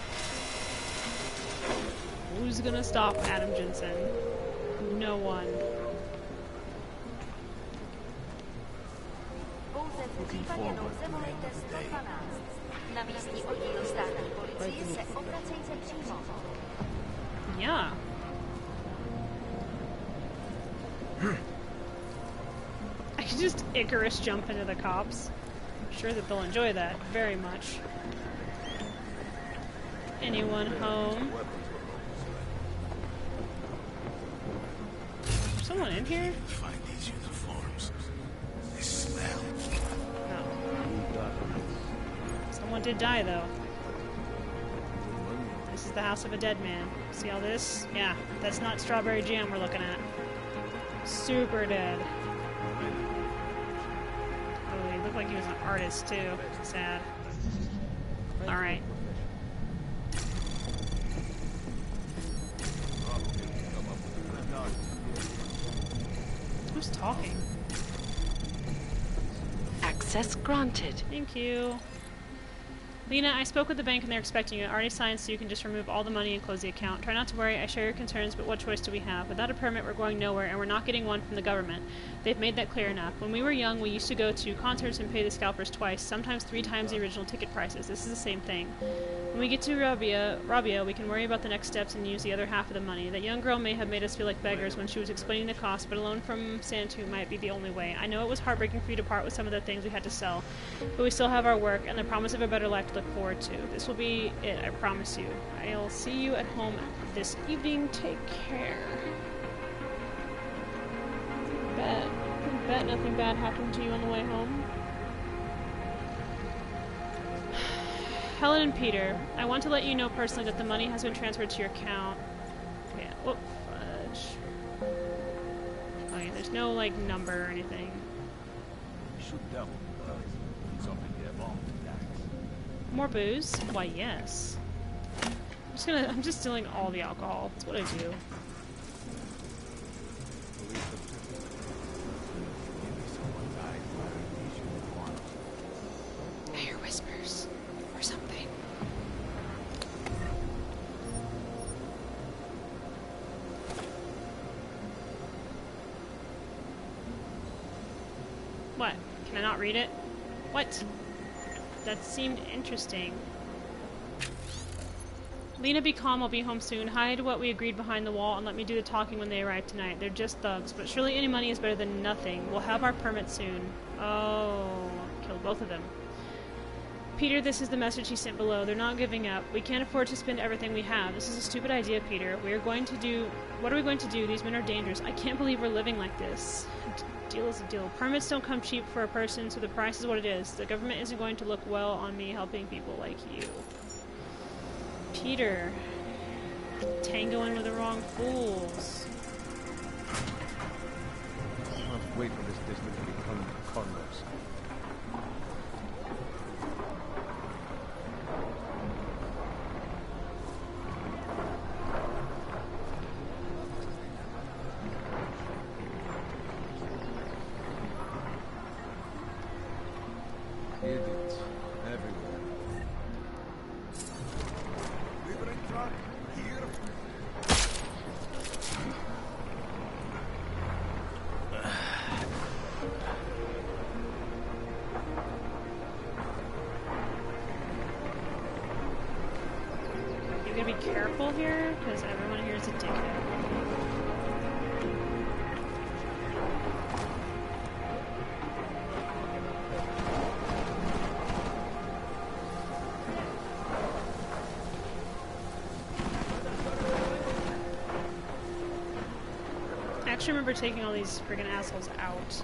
Who's gonna stop Adam Jensen? No one. Looking forward to the end of the day. Yeah. I can just Icarus jump into the cops. I'm sure that they'll enjoy that very much. Anyone home? Is someone in here? Find these uniforms. They smell. No. Someone did die, though. This is the house of a dead man. See all this? Yeah, that's not strawberry jam we're looking at. Super dead. Oh, he looked like he was an artist, too. Sad. Alright. Who's talking? Access granted. Thank you. Lena, I spoke with the bank and they're expecting you. I already signed so you can just remove all the money and close the account. Try not to worry, I share your concerns, but what choice do we have? Without a permit, we're going nowhere, and we're not getting one from the government. They've made that clear enough. When we were young, we used to go to concerts and pay the scalpers twice, sometimes 3 times the original ticket prices. This is the same thing. When we get to Rabia, we can worry about the next steps and use the other half of the money. That young girl may have made us feel like beggars when she was explaining the cost, but a loan from Santu might be the only way. I know it was heartbreaking for you to part with some of the things we had to sell, but we still have our work and the promise of a better life to look forward to. This will be it, I promise you. I'll see you at home this evening. Take care. Bet nothing bad happened to you on the way home. Helen and Peter, I want to let you know personally that the money has been transferred to your account. Okay, whoop, fudge. Okay, there's no, like, number or anything. More booze? Why, yes. I'm just stealing all the alcohol. That's what I do. I hear whispers. Or something. What? Can I not read it? What? That seemed interesting. Lena, be calm, I'll be home soon. Hide what we agreed behind the wall and let me do the talking when they arrive tonight. They're just thugs, but surely any money is better than nothing. We'll have our permit soon. Oh, killed both of them. Peter, this is the message he sent below. They're not giving up. We can't afford to spend everything we have. This is a stupid idea, Peter. What are we going to do? These men are dangerous. I can't believe we're living like this. Deal is a deal. Permits don't come cheap for a person, so the price is what it is. The government isn't going to look well on me helping people like you. Peter. Tangoing with the wrong fools. Let's wait for this district to become condos. Idiots everywhere. Liberating truck here. You gotta be careful here, because everyone here is a dickhead. I actually remember taking all these friggin' assholes out.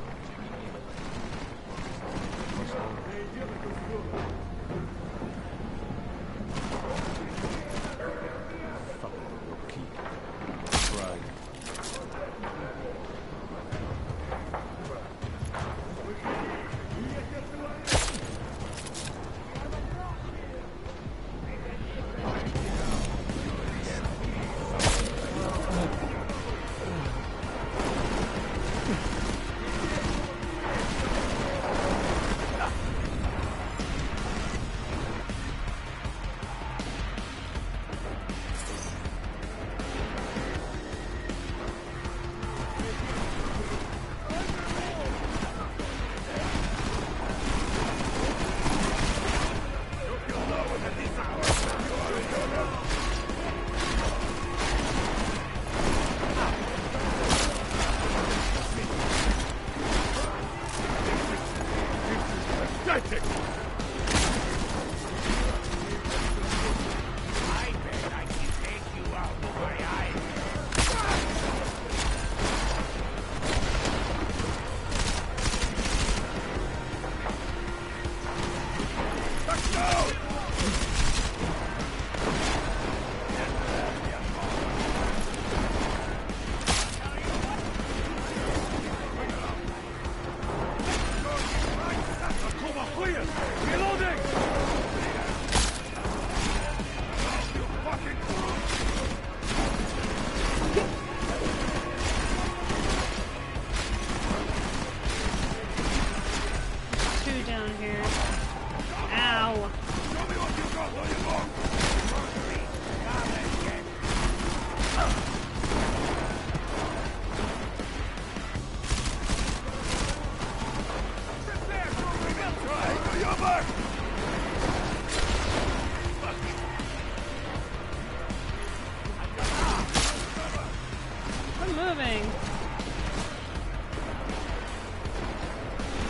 I'm moving.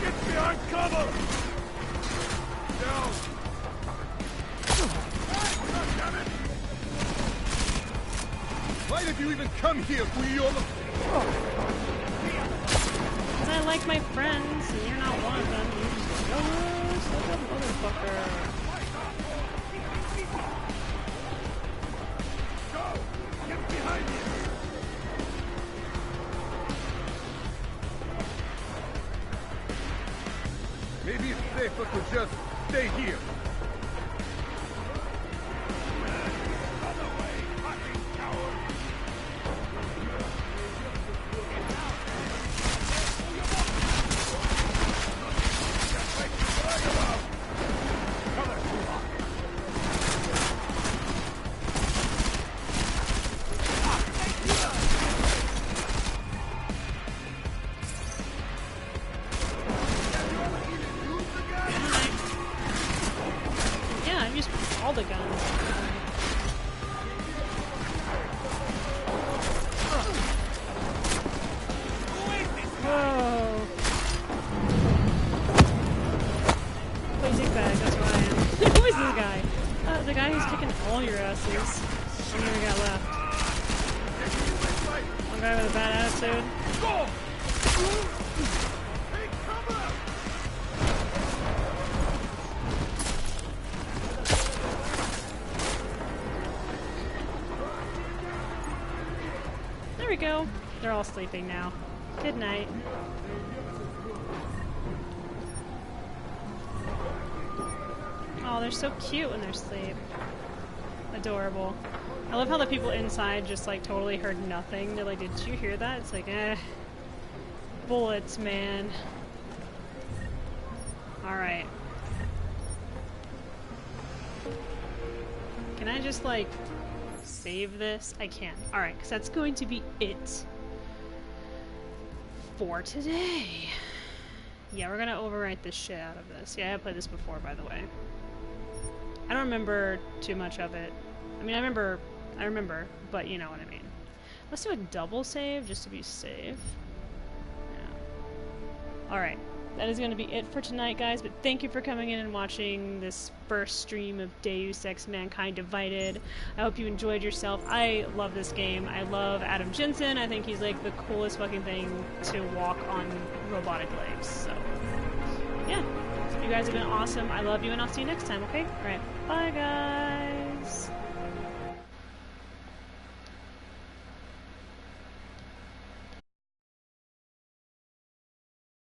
Get behind cover! Down! Why did you even come here, Guillaume? Because I like my friends, and you're not one of them. You're just jealous like a motherfucker. Get behind me! Maybe it's safer to just stay here. Yeah, I've used all the guns. Whoa. Basic bag, that's what I am. Who is this guy? The guy who's kicking all your asses. How many we got left? One guy with a bad attitude. There we go. They're all sleeping now. Good night. Oh, they're so cute when they're asleep. Adorable. I love how the people inside just like totally heard nothing. They're like, did you hear that? It's like, bullets, man. Alright. Can I just like save this? I can. Alright, because that's going to be it for today. Yeah, we're gonna overwrite the shit out of this. Yeah, I played this before, by the way. I don't remember too much of it. I mean, I remember, but you know what I mean. Let's do a double save just to be safe. Yeah. Alright, that is going to be it for tonight, guys, but thank you for coming in and watching this first stream of Deus Ex Mankind Divided. I hope you enjoyed yourself. I love this game. I love Adam Jensen. I think he's like the coolest fucking thing to walk on robotic legs, so yeah. You guys have been awesome. I love you, and I'll see you next time, okay? Alright, bye guys!